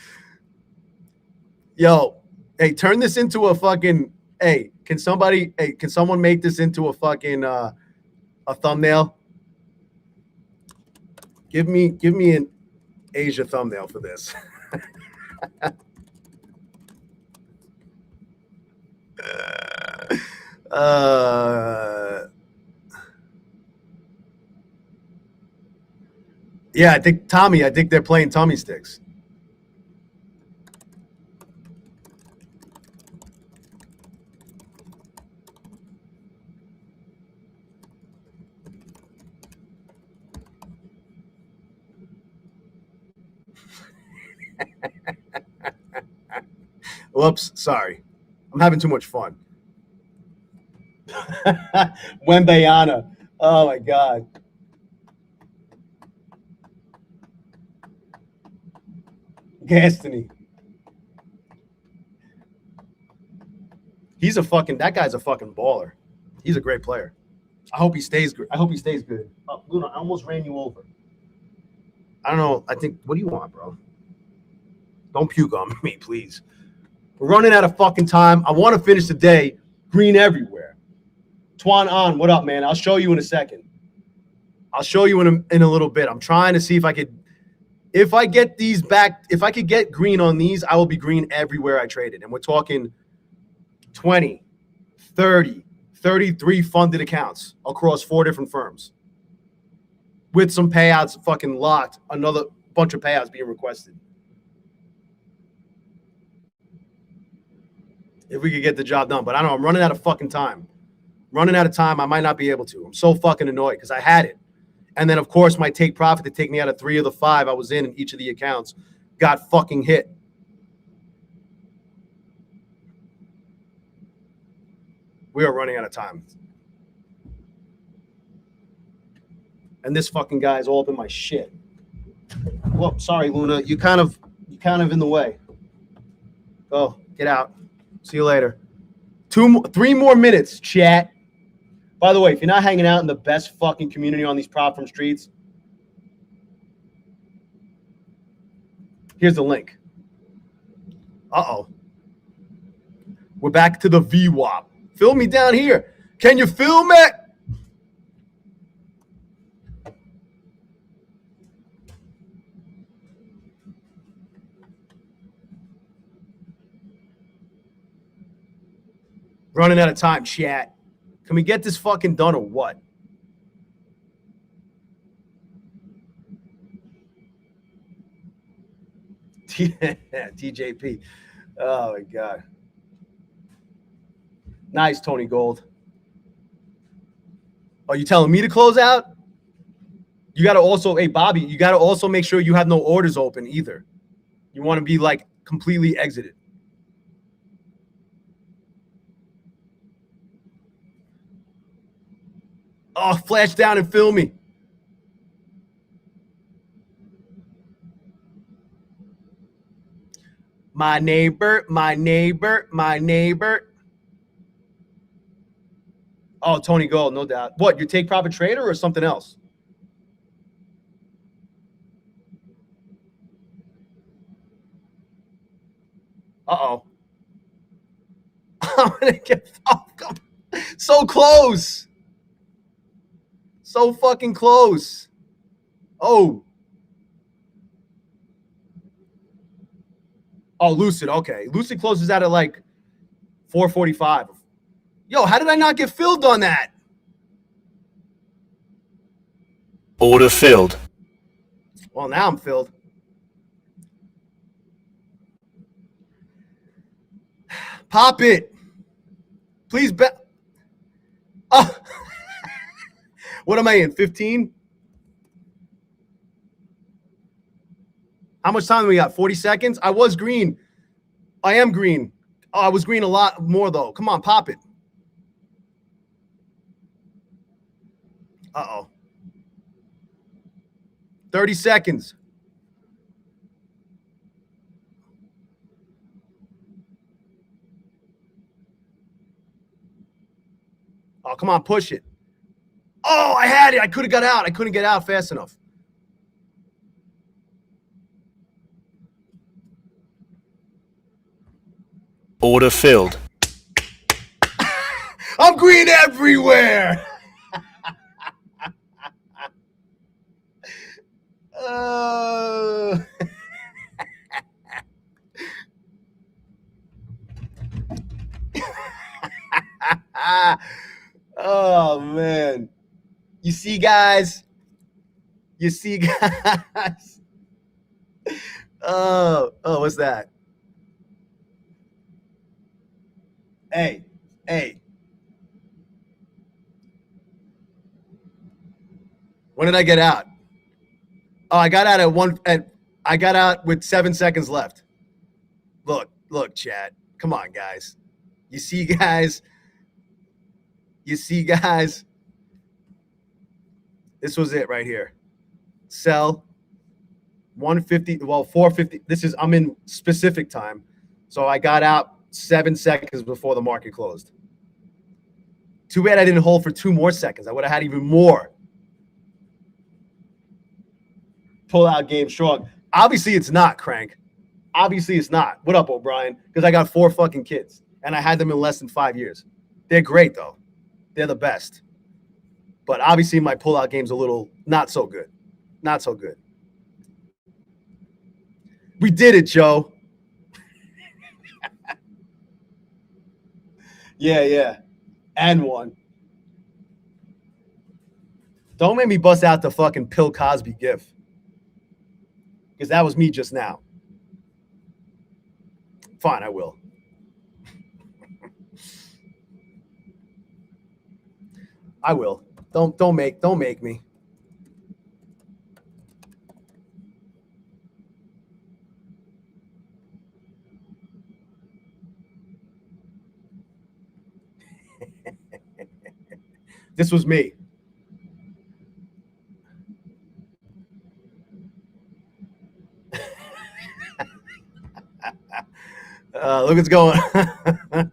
Yo, hey, turn this into a fucking, can someone make this into a fucking a thumbnail? Give me an Asia thumbnail for this. Yeah, I think they're playing Tommy sticks. Whoops, sorry. I'm having too much fun. Wembayana. Oh my God. Gastony. That guy's a fucking baller. He's a great player. I hope he stays good. Oh, Luna, I almost ran you over. I don't know. What do you want, bro? Don't puke on me, please. We're running out of fucking time. I want to finish the day green everywhere. Twan on, what up, man? I'll show you in a second. I'll show you in a little bit. I'm trying to see if I could get these back, if I could get green on these, I will be green everywhere I traded. And we're talking 20, 30, 33 funded accounts across 4 different firms with some payouts fucking locked, another bunch of payouts being requested. If we could get the job done. But I don't know, I'm running out of fucking time. I might not be able to. I'm so fucking annoyed because I had it. And then, of course, my take profit to take me out of 3 of the 5 I was in each of the accounts got fucking hit. We are running out of time. And this fucking guy is all up in my shit. Well, sorry, Luna. You kind of in the way. Go, get out. See you later. 3 more minutes, chat. By the way, if you're not hanging out in the best fucking community on these prop firm streets, here's the link. Uh-oh. We're back to the VWAP. Fill me down here. Can you film it? Running out of time, chat. Can we get this fucking done or what? TJP. Oh, my God. Nice, Tony Gold. Are you telling me to close out? You got to also, hey, Bobby, you got to also make sure you have no orders open either. You want to be, like, completely exited. Oh, flash down and film me. My neighbor. Oh, Tony Gold, no doubt. What, you take profit trader or something else? Uh-oh. I'm gonna get so close. So fucking close. Oh. Oh, Lucid. Okay. Lucid closes out at like 4:45. Yo, how did I not get filled on that? Order filled. Well, now I'm filled. Pop it. Please bet. Oh. What am I in? 15? How much time do we got? 40 seconds? I was green. I am green. Oh, I was green a lot more, though. Come on, pop it. Uh-oh. 30 seconds. Oh, come on, push it. Oh, I had it. I could have got out. I couldn't get out fast enough. Order filled. I'm green everywhere. Oh, man. You see, guys? You see, guys? Oh, what's that? Hey. When did I get out? Oh, I got out I got out with 7 seconds left. Look, chat. Come on, guys. You see, guys? This was it right here. Sell 150, well, 450. I'm in specific time. So I got out 7 seconds before the market closed. Too bad I didn't hold for 2 more seconds. I would have had even more. Pull out game strong. Obviously, it's not, Crank. Obviously, it's not. What up, O'Brien? Because I got 4 fucking kids, and I had them in less than 5 years. They're great, though. They're the best. But obviously, my pullout game's a little not so good. Not so good. We did it, Joe. Yeah. And one. Don't make me bust out the fucking Bill Cosby gif. Because that was me just now. Fine, I will. I will. Don't make me. This was me. Look what's going on.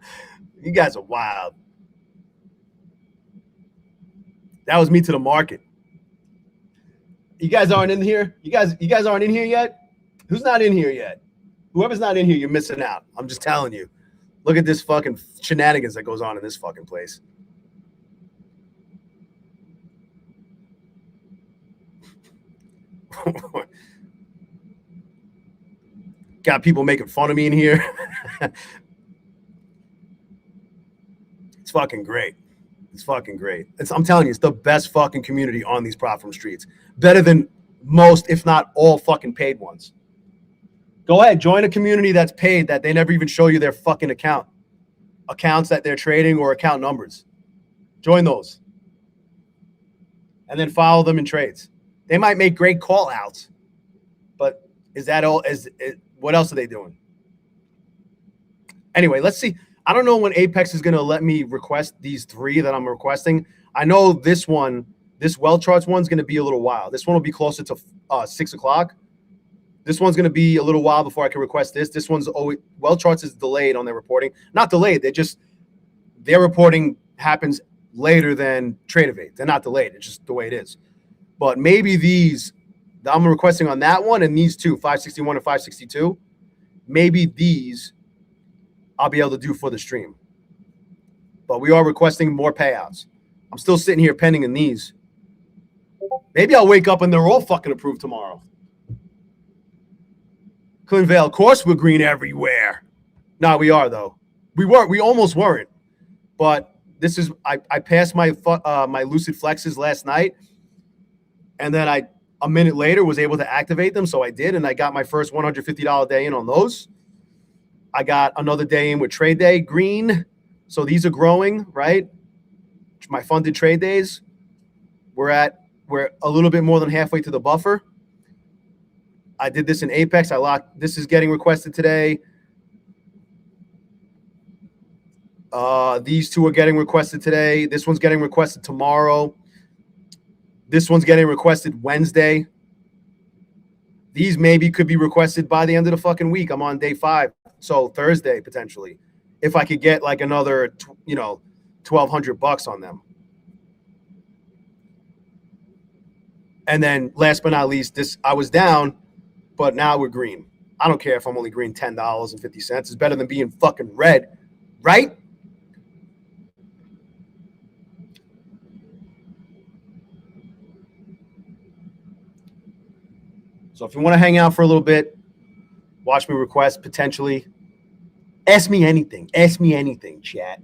You guys are wild. That was me to the market. You guys aren't in here? You guys aren't in here yet? Who's not in here yet? Whoever's not in here, you're missing out. I'm just telling you. Look at this fucking shenanigans that goes on in this fucking place. Got people making fun of me in here. It's fucking great. It's fucking great. I'm telling you, it's the best fucking community on these platform streets. Better than most, if not all, fucking paid ones. Go ahead, join a community that's paid that they never even show you their fucking accounts that they're trading or account numbers. Join those. And then follow them in trades. They might make great call outs, but is that all? What else are they doing? Anyway, let's see. I don't know when Apex is going to let me request these 3 that I'm requesting. I know this one, this Welp charts one's going to be a little while. This one will be closer to 6 o'clock. This one's going to be a little while before I can request this. This one's always, Welp charts is delayed on their reporting. Not delayed. Their reporting happens later than Trade of 8. They're not delayed. It's just the way it is. But maybe these, I'm requesting on that one and these two, 561 and 562, maybe these I'll be able to do for the stream. But we are requesting more payouts. I'm still sitting here pending in these. Maybe I'll wake up and they're all fucking approved tomorrow. Clean Vale, of course we're green everywhere. No, we are though. We weren't. We almost weren't. But this is I passed my my Lucid Flexes last night, and then a minute later was able to activate them, so I did, and I got my first $150 day in on those. I got another day in with Trade Day green, so these are growing, right? My funded trade days, we're a little bit more than halfway to the buffer. I did this in Apex. I locked. This is getting requested today. These two are getting requested today. This one's getting requested tomorrow. This one's getting requested Wednesday. These maybe could be requested by the end of the fucking week. I'm on day 5, so Thursday potentially, if I could get like another, $1,200 on them. And then last but not least, this I was down, but now we're green. I don't care if I'm only green $10.50. It's better than being fucking red, right? So if you want to hang out for a little bit, watch me request potentially. Ask me anything. Ask me anything, chat.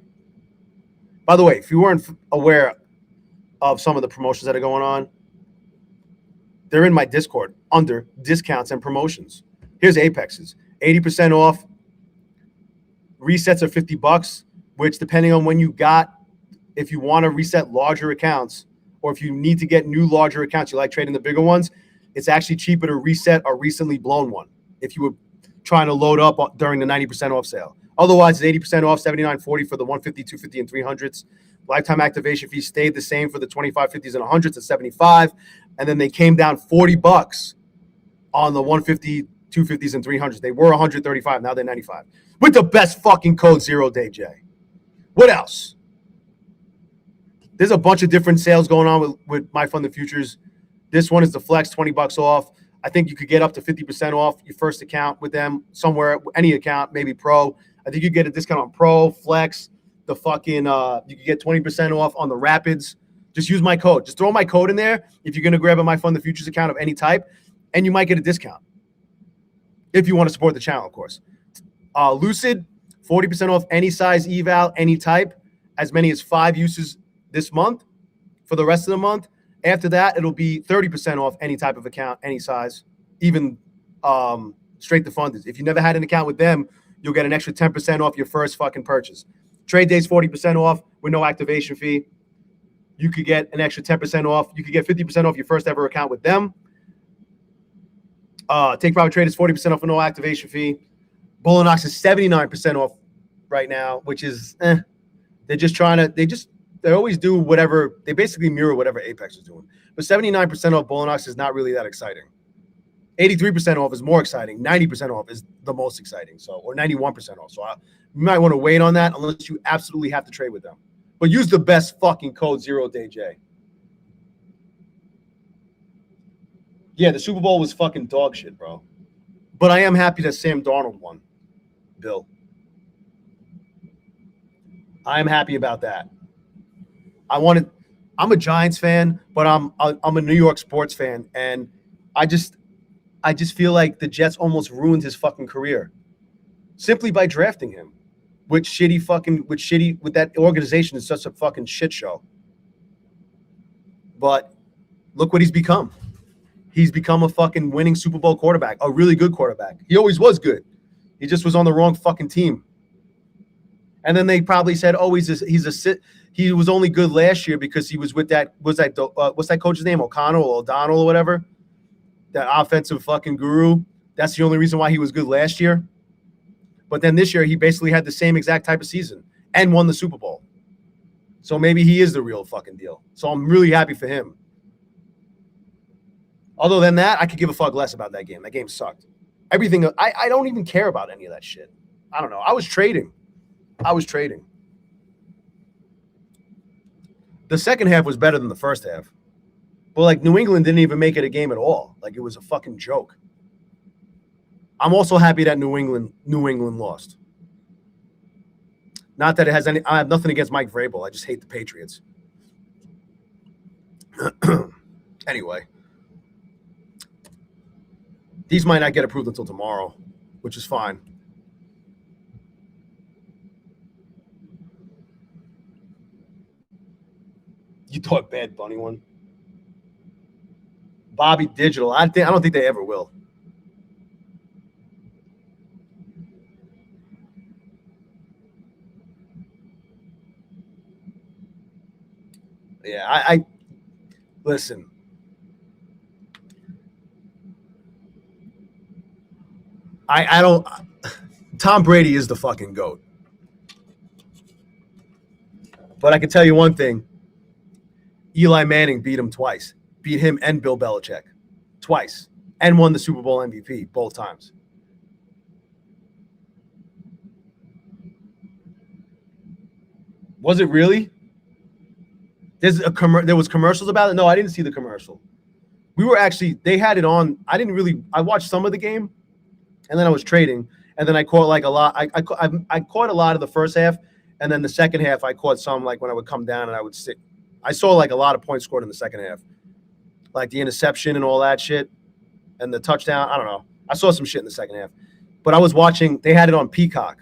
By the way, if you weren't aware of some of the promotions that are going on, they're in my Discord under discounts and promotions. Here's Apex's. 80% off. Resets are $50, which depending on when you got, if you want to reset larger accounts, or if you need to get new larger accounts, you like trading the bigger ones, it's actually cheaper to reset a recently blown one if you were trying to load up during the 90% off sale. Otherwise, it's 80% off, $79.40 for the 150, 250, and 300s. Lifetime activation fee stayed the same for the 25, 50s, and 100s at $75. And then they came down $40 on the 150, 250s, and 300s. They were $135. Now they're $95. With the best fucking code, 0DayJ. What else? There's a bunch of different sales going on with My Funded Futures. This one is the Flex, $20 off. I think you could get up to 50% off your first account with them somewhere, any account, maybe Pro. I think you get a discount on Pro, Flex, the fucking, you could get 20% off on the Rapids. Just use my code. Just throw my code in there if you're going to grab a My Funded Futures account of any type, and you might get a discount. If you want to support the channel, of course. Lucid, 40% off any size eval, any type, as many as 5 uses this month for the rest of the month. After that, it'll be 30% off any type of account, any size, even straight to funded. If you never had an account with them, you'll get an extra 10% off your first fucking purchase. Trade days 40% off with no activation fee. You could get an extra 10% off. You could get 50% off your first ever account with them. Take Profit Trade is 40% off with no activation fee. Bull and Ox is 79% off right now, which is they're just trying to they always do whatever. They basically mirror whatever Apex is doing. But 79% off Bull and Ox is not really that exciting. 83% off is more exciting. 90% off is the most exciting. So, or 91% off. So you might want to wait on that unless you absolutely have to trade with them. But use the best fucking code, 0DayJ. Yeah, the Super Bowl was fucking dog shit, bro. But I am happy that Sam Darnold won, Bill. I'm happy about that. I'm a Giants fan, but I'm a New York sports fan, and I just feel like the Jets almost ruined his fucking career simply by drafting him with that organization is such a fucking shit show. But look what he's become. He's become a fucking winning Super Bowl quarterback, a really good quarterback. He always was good. He just was on the wrong fucking team. And then they probably said, "Oh, he was only good last year because he was with what's that coach's name? O'Donnell or whatever, that offensive fucking guru. That's the only reason why he was good last year. But then this year, he basically had the same exact type of season and won the Super Bowl. So maybe he is the real fucking deal. So I'm really happy for him. Other than that, I could give a fuck less about that game. That game sucked. Everything. I don't even care about any of that shit. I don't know. I was trading. The second half was better than the first half. But like New England didn't even make it a game at all. Like it was a fucking joke. I'm also happy that New England lost. Not that it has any. I have nothing against Mike Vrabel. I just hate the Patriots. Anyway, these might not get approved until tomorrow, which is fine. You thought Bad Bunny won? Bobby Digital. I don't think they ever will. Yeah, I listen. I don't. Tom Brady is the fucking GOAT. But I can tell you one thing. Eli Manning beat him twice. Beat him and Bill Belichick twice. And won the Super Bowl MVP both times. Was it really? There was commercials about it? No, I didn't see the commercial. They had it on. I watched some of the game, and then I was trading, and then I caught like a lot. I caught a lot of the first half, and then the second half I caught some like when I would come down and I would sit. I saw like a lot of points scored in the second half, like the interception and all that shit, and the touchdown. I don't know. I saw some shit in the second half, but I was watching. They had it on Peacock,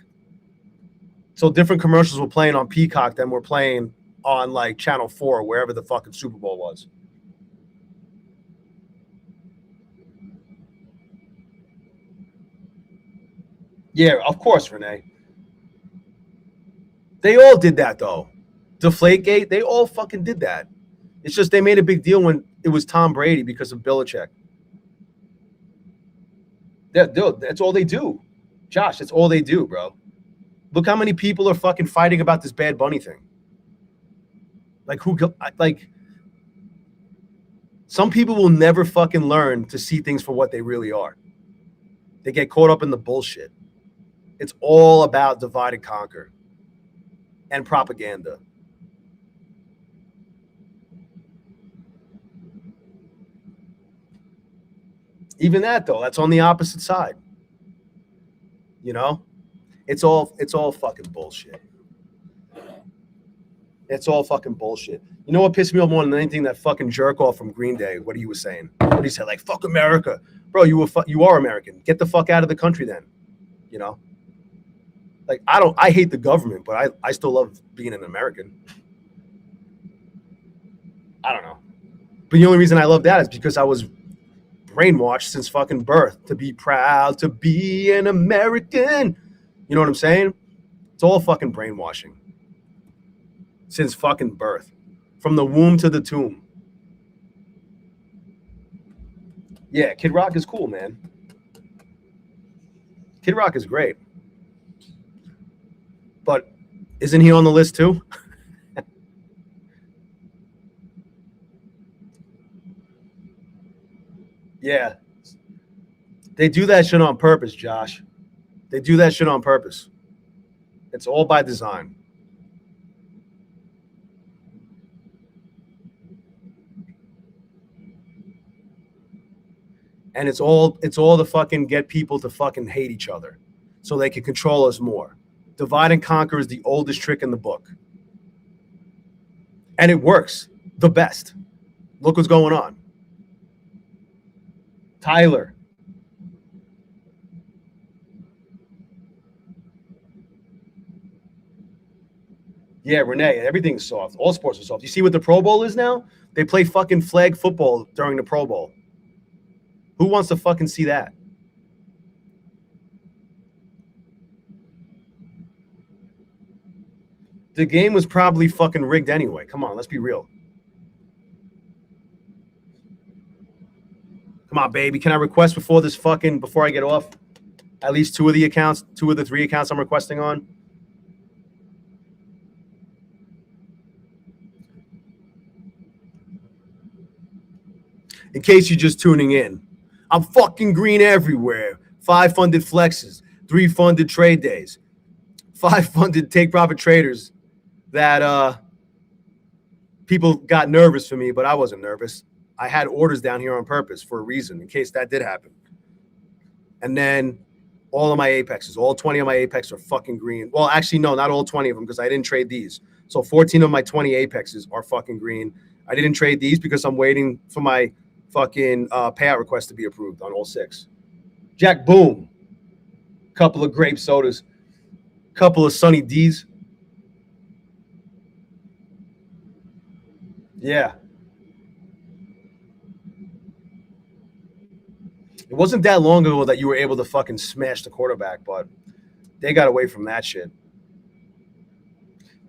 so different commercials were playing on Peacock than were playing on like Channel 4 or wherever the fucking Super Bowl was. Yeah, of course, Renee. They all did that though. Deflategate, they all fucking did that. It's just they made a big deal when it was Tom Brady because of Belichick. That's all they do. Josh, that's all they do, bro. Look how many people are fucking fighting about this Bad Bunny thing. Some people will never fucking learn to see things for what they really are. They get caught up in the bullshit. It's all about divide and conquer and propaganda. Even that though, that's on the opposite side. You know? It's all fucking bullshit. It's all fucking bullshit. You know what pissed me off more than anything? That fucking jerk off from Green Day. What he was saying? What he said? Like, fuck America, bro. You are American. Get the fuck out of the country then. You know. Like I hate the government, but I still love being an American. I don't know. But the only reason I love that is because I was brainwashed since fucking birth to be proud to be an American. You know what I'm saying? It's all fucking brainwashing. Since fucking birth. From the womb to the tomb. Yeah, Kid Rock is cool, man. Kid Rock is great. But isn't he on the list too? Yeah. They do that shit on purpose, Josh. They do that shit on purpose. It's all by design. And it's all to fucking get people to fucking hate each other so they can control us more. Divide and conquer is the oldest trick in the book. And it works the best. Look what's going on. Tyler. Yeah, Renee, everything's soft. All sports are soft. You see what the Pro Bowl is now? They play fucking flag football during the Pro Bowl. Who wants to fucking see that? The game was probably fucking rigged anyway. Come on, let's be real. Come on, baby. Can I request before I get off? At least two of the 3 accounts I'm requesting on. In case you're just tuning in, I'm fucking green everywhere. 5 funded flexes, 3 funded trade days, 5 funded take profit traders that people got nervous for me, but I wasn't nervous. I had orders down here on purpose for a reason, in case that did happen. And then all of my Apexes, all 20 of my Apex are fucking green. Well, actually, no, not all 20 of them, because I didn't trade these. So 14 of my 20 Apexes are fucking green. I didn't trade these because I'm waiting for my fucking payout request to be approved on all 6. Jack, boom. Couple of grape sodas. Couple of Sunny D's. Yeah. It wasn't that long ago that you were able to fucking smash the quarterback, but they got away from that shit.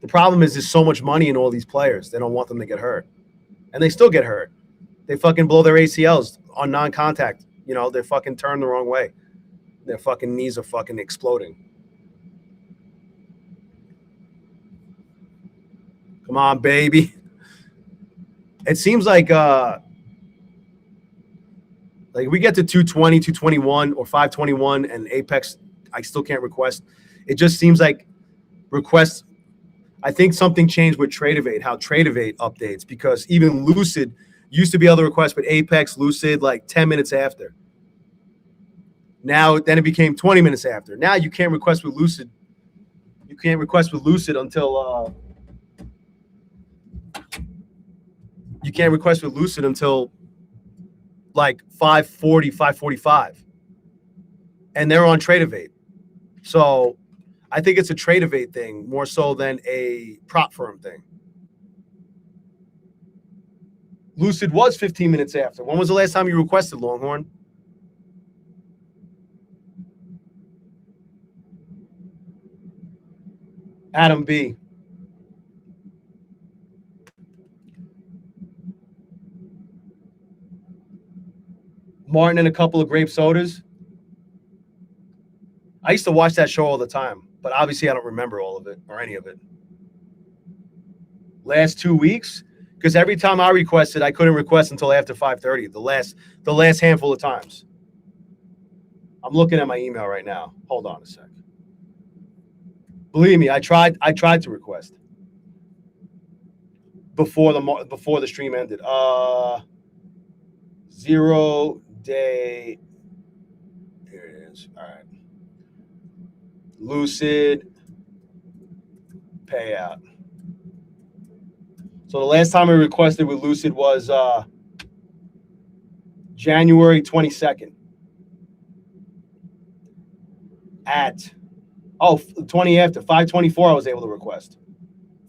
The problem is there's so much money in all these players. They don't want them to get hurt. And they still get hurt. They fucking blow their ACLs on non-contact. You know, they fucking turn the wrong way. Their fucking knees are fucking exploding. Come on, baby. It seems like we get to 220, 221, or 521, and Apex, I still can't request. It just seems like requests. I think something changed with Tradeovate, how Tradeovate updates, because even Lucid used to be able to request with Apex, Lucid, like 10 minutes after. Now, then it became 20 minutes after. Now you can't request with Lucid. You can't request with Lucid until you can't request with Lucid until like 5:40, 5:45. And they're on Tradeovate. So I think it's a Tradeovate thing more so than a prop firm thing. Lucid was 15 minutes after. When was the last time you requested, Longhorn? Adam B. Martin and a couple of grape sodas. I used to watch that show all the time, but obviously I don't remember all of it or any of it. Last 2 weeks, because every time I requested, I couldn't request until after 5:30. The last handful of times. I'm looking at my email right now. Hold on a sec. Believe me, I tried to request before the stream ended. 0 day. Here it is. All right. Lucid payout. So the last time I requested with Lucid was January 22nd at 20 after 5:24 I was able to request.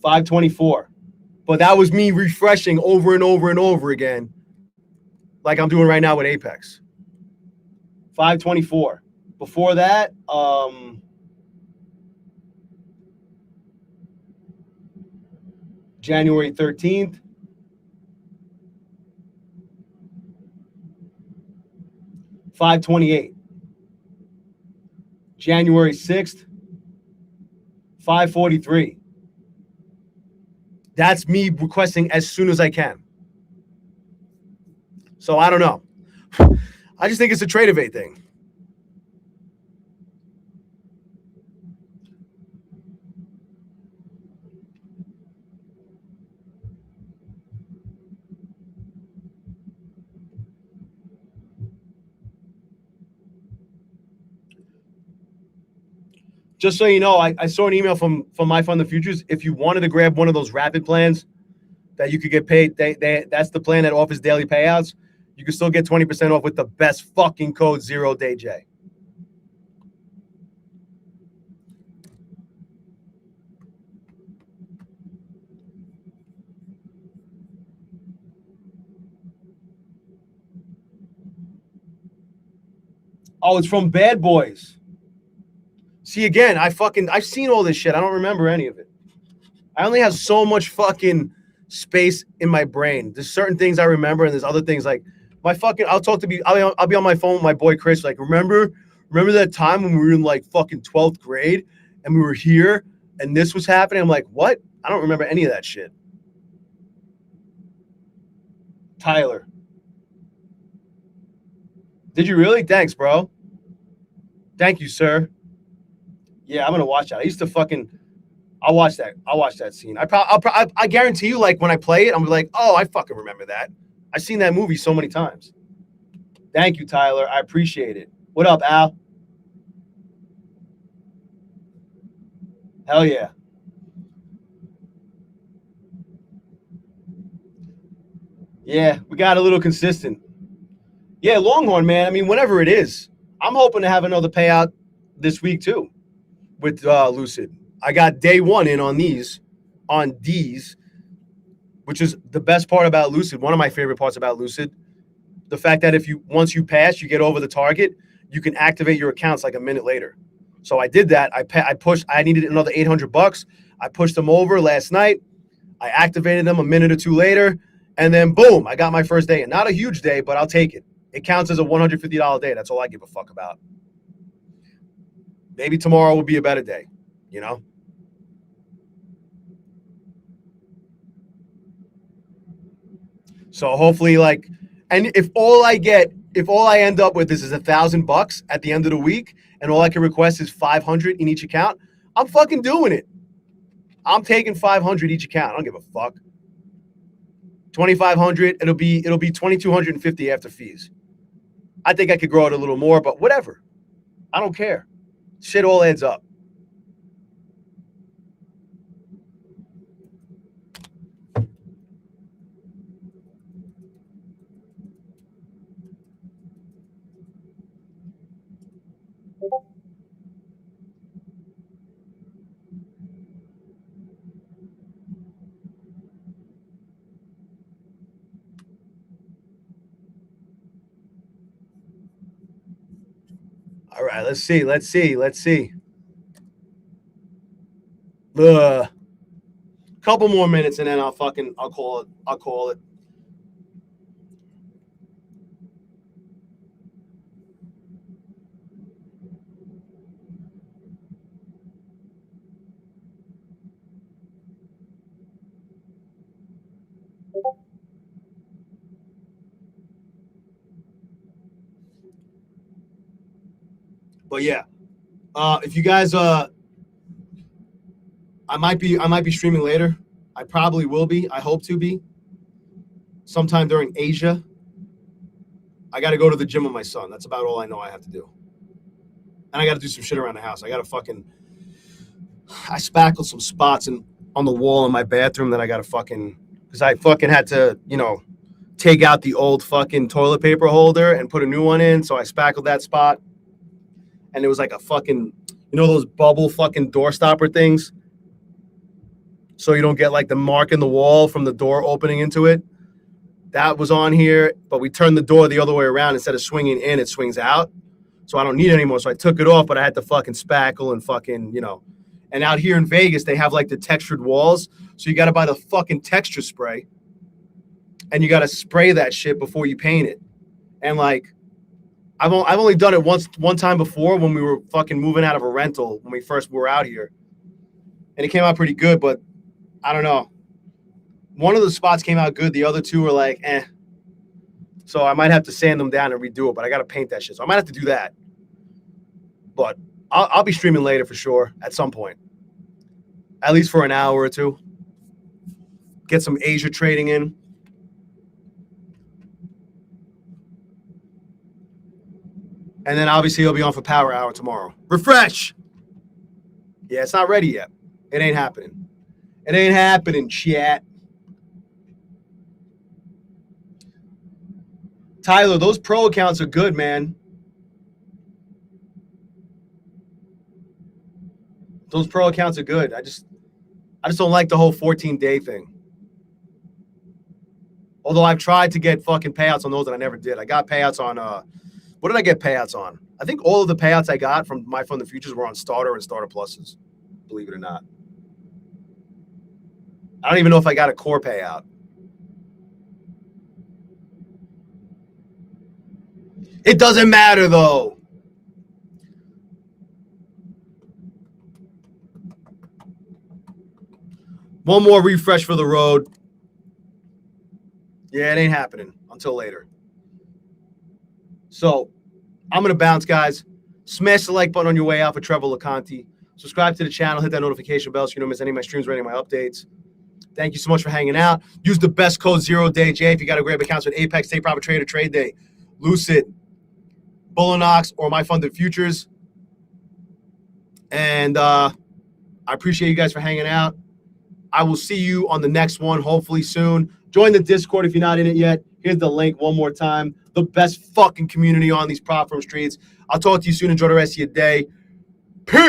5:24. But that was me refreshing over and over and over again like I'm doing right now with Apex. 5:24. Before that, January 13th. $5.28. January 6th, $5.43. That's me requesting as soon as I can. So I don't know. I just think it's a Tradeovate thing. Just so you know, I saw an email from My Fund the Futures. If you wanted to grab one of those rapid plans that you could get paid, that's the plan that offers daily payouts. You can still get 20% off with the best fucking code 0DayJ. Oh, it's from Bad Boys. See, again, I've seen all this shit. I don't remember any of it. I only have so much fucking space in my brain. There's certain things I remember, and there's other things like I'll be on my phone with my boy Chris. Like, remember that time when we were in like fucking 12th grade and we were here and this was happening? I'm like, what? I don't remember any of that shit. Tyler. Did you really? Thanks, bro. Thank you, sir. Yeah, I'm going to watch that. I used to fucking I'll watch that. I'll watch that scene. I guarantee you, like when I play it, I'm like, oh, I fucking remember that. I've seen that movie so many times. Thank you, Tyler. I appreciate it. What up, Al? Hell yeah. Yeah, we got a little consistent. Yeah, Longhorn, man. I mean, whenever it is, I'm hoping to have another payout this week too with Lucid. I got day one in on these, which is the best part about Lucid. One of my favorite parts about Lucid, the fact that once you pass, you get over the target, you can activate your accounts like a minute later. So I did that. I pushed. I needed another $800. I pushed them over last night. I activated them a minute or two later, and then boom, I got my first day. And not a huge day, but I'll take it. It counts as a $150 day. That's all I give a fuck about. Maybe tomorrow will be a better day, you know? So hopefully, like, and if all I end up with is $1,000 at the end of the week, and all I can request is 500 in each account, I'm fucking doing it. I'm taking 500 each account. I don't give a fuck. 2,500. It'll be 2,250 after fees. I think I could grow it a little more, but whatever. I don't care. Shit all adds up. All right, let's see. Couple more minutes and then I'll call it. But yeah, if you guys, I might be streaming later. I probably will be. I hope to be. Sometime during Asia. I got to go to the gym with my son. That's about all I know I have to do. And I got to do some shit around the house. I spackled some spots on the wall in my bathroom that I got to because I fucking had to, take out the old fucking toilet paper holder and put a new one in. So I spackled that spot. And it was like a fucking, those bubble fucking door stopper things? So you don't get like the mark in the wall from the door opening into it. That was on here, but we turned the door the other way around. Instead of swinging in, it swings out. So I don't need it anymore. So I took it off, but I had to fucking spackle and fucking, And out here in Vegas, they have like the textured walls. So you got to buy the fucking texture spray. And you got to spray that shit before you paint it. And like, I've only done it one time before when we were fucking moving out of a rental when we first were out here. And it came out pretty good, but I don't know. One of the spots came out good. The other two were like, eh. So I might have to sand them down and redo it, but I got to paint that shit. So I might have to do that. But I'll be streaming later for sure at some point. At least for an hour or two. Get some Asia trading in. And then obviously he'll be on for Power Hour tomorrow. Refresh! Yeah, it's not ready yet. It ain't happening. It ain't happening, chat. Tyler, those pro accounts are good, man. Those pro accounts are good. I just don't like the whole 14-day thing. Although I've tried to get fucking payouts on those and I never did. I got payouts on what did I get payouts on? I think all of the payouts I got from My Fund the Futures were on Starter and Starter Pluses, believe it or not. I don't even know if I got a core payout. It doesn't matter, though. One more refresh for the road. Yeah, it ain't happening until later. So I'm going to bounce, guys. Smash the like button on your way out for Trevor LeConte. Subscribe to the channel. Hit that notification bell so you don't miss any of my streams or any of my updates. Thank you so much for hanging out. Use the best code 0DayJ if you got to grab accounts with Apex, Take Profit Trader, Trade Day, Lucid, Bullinox, or My Funded Futures. And I appreciate you guys for hanging out. I will see you on the next one, hopefully soon. Join the Discord if you're not in it yet. Here's the link one more time. The best fucking community on these prop firm streets. I'll talk to you soon. Enjoy the rest of your day.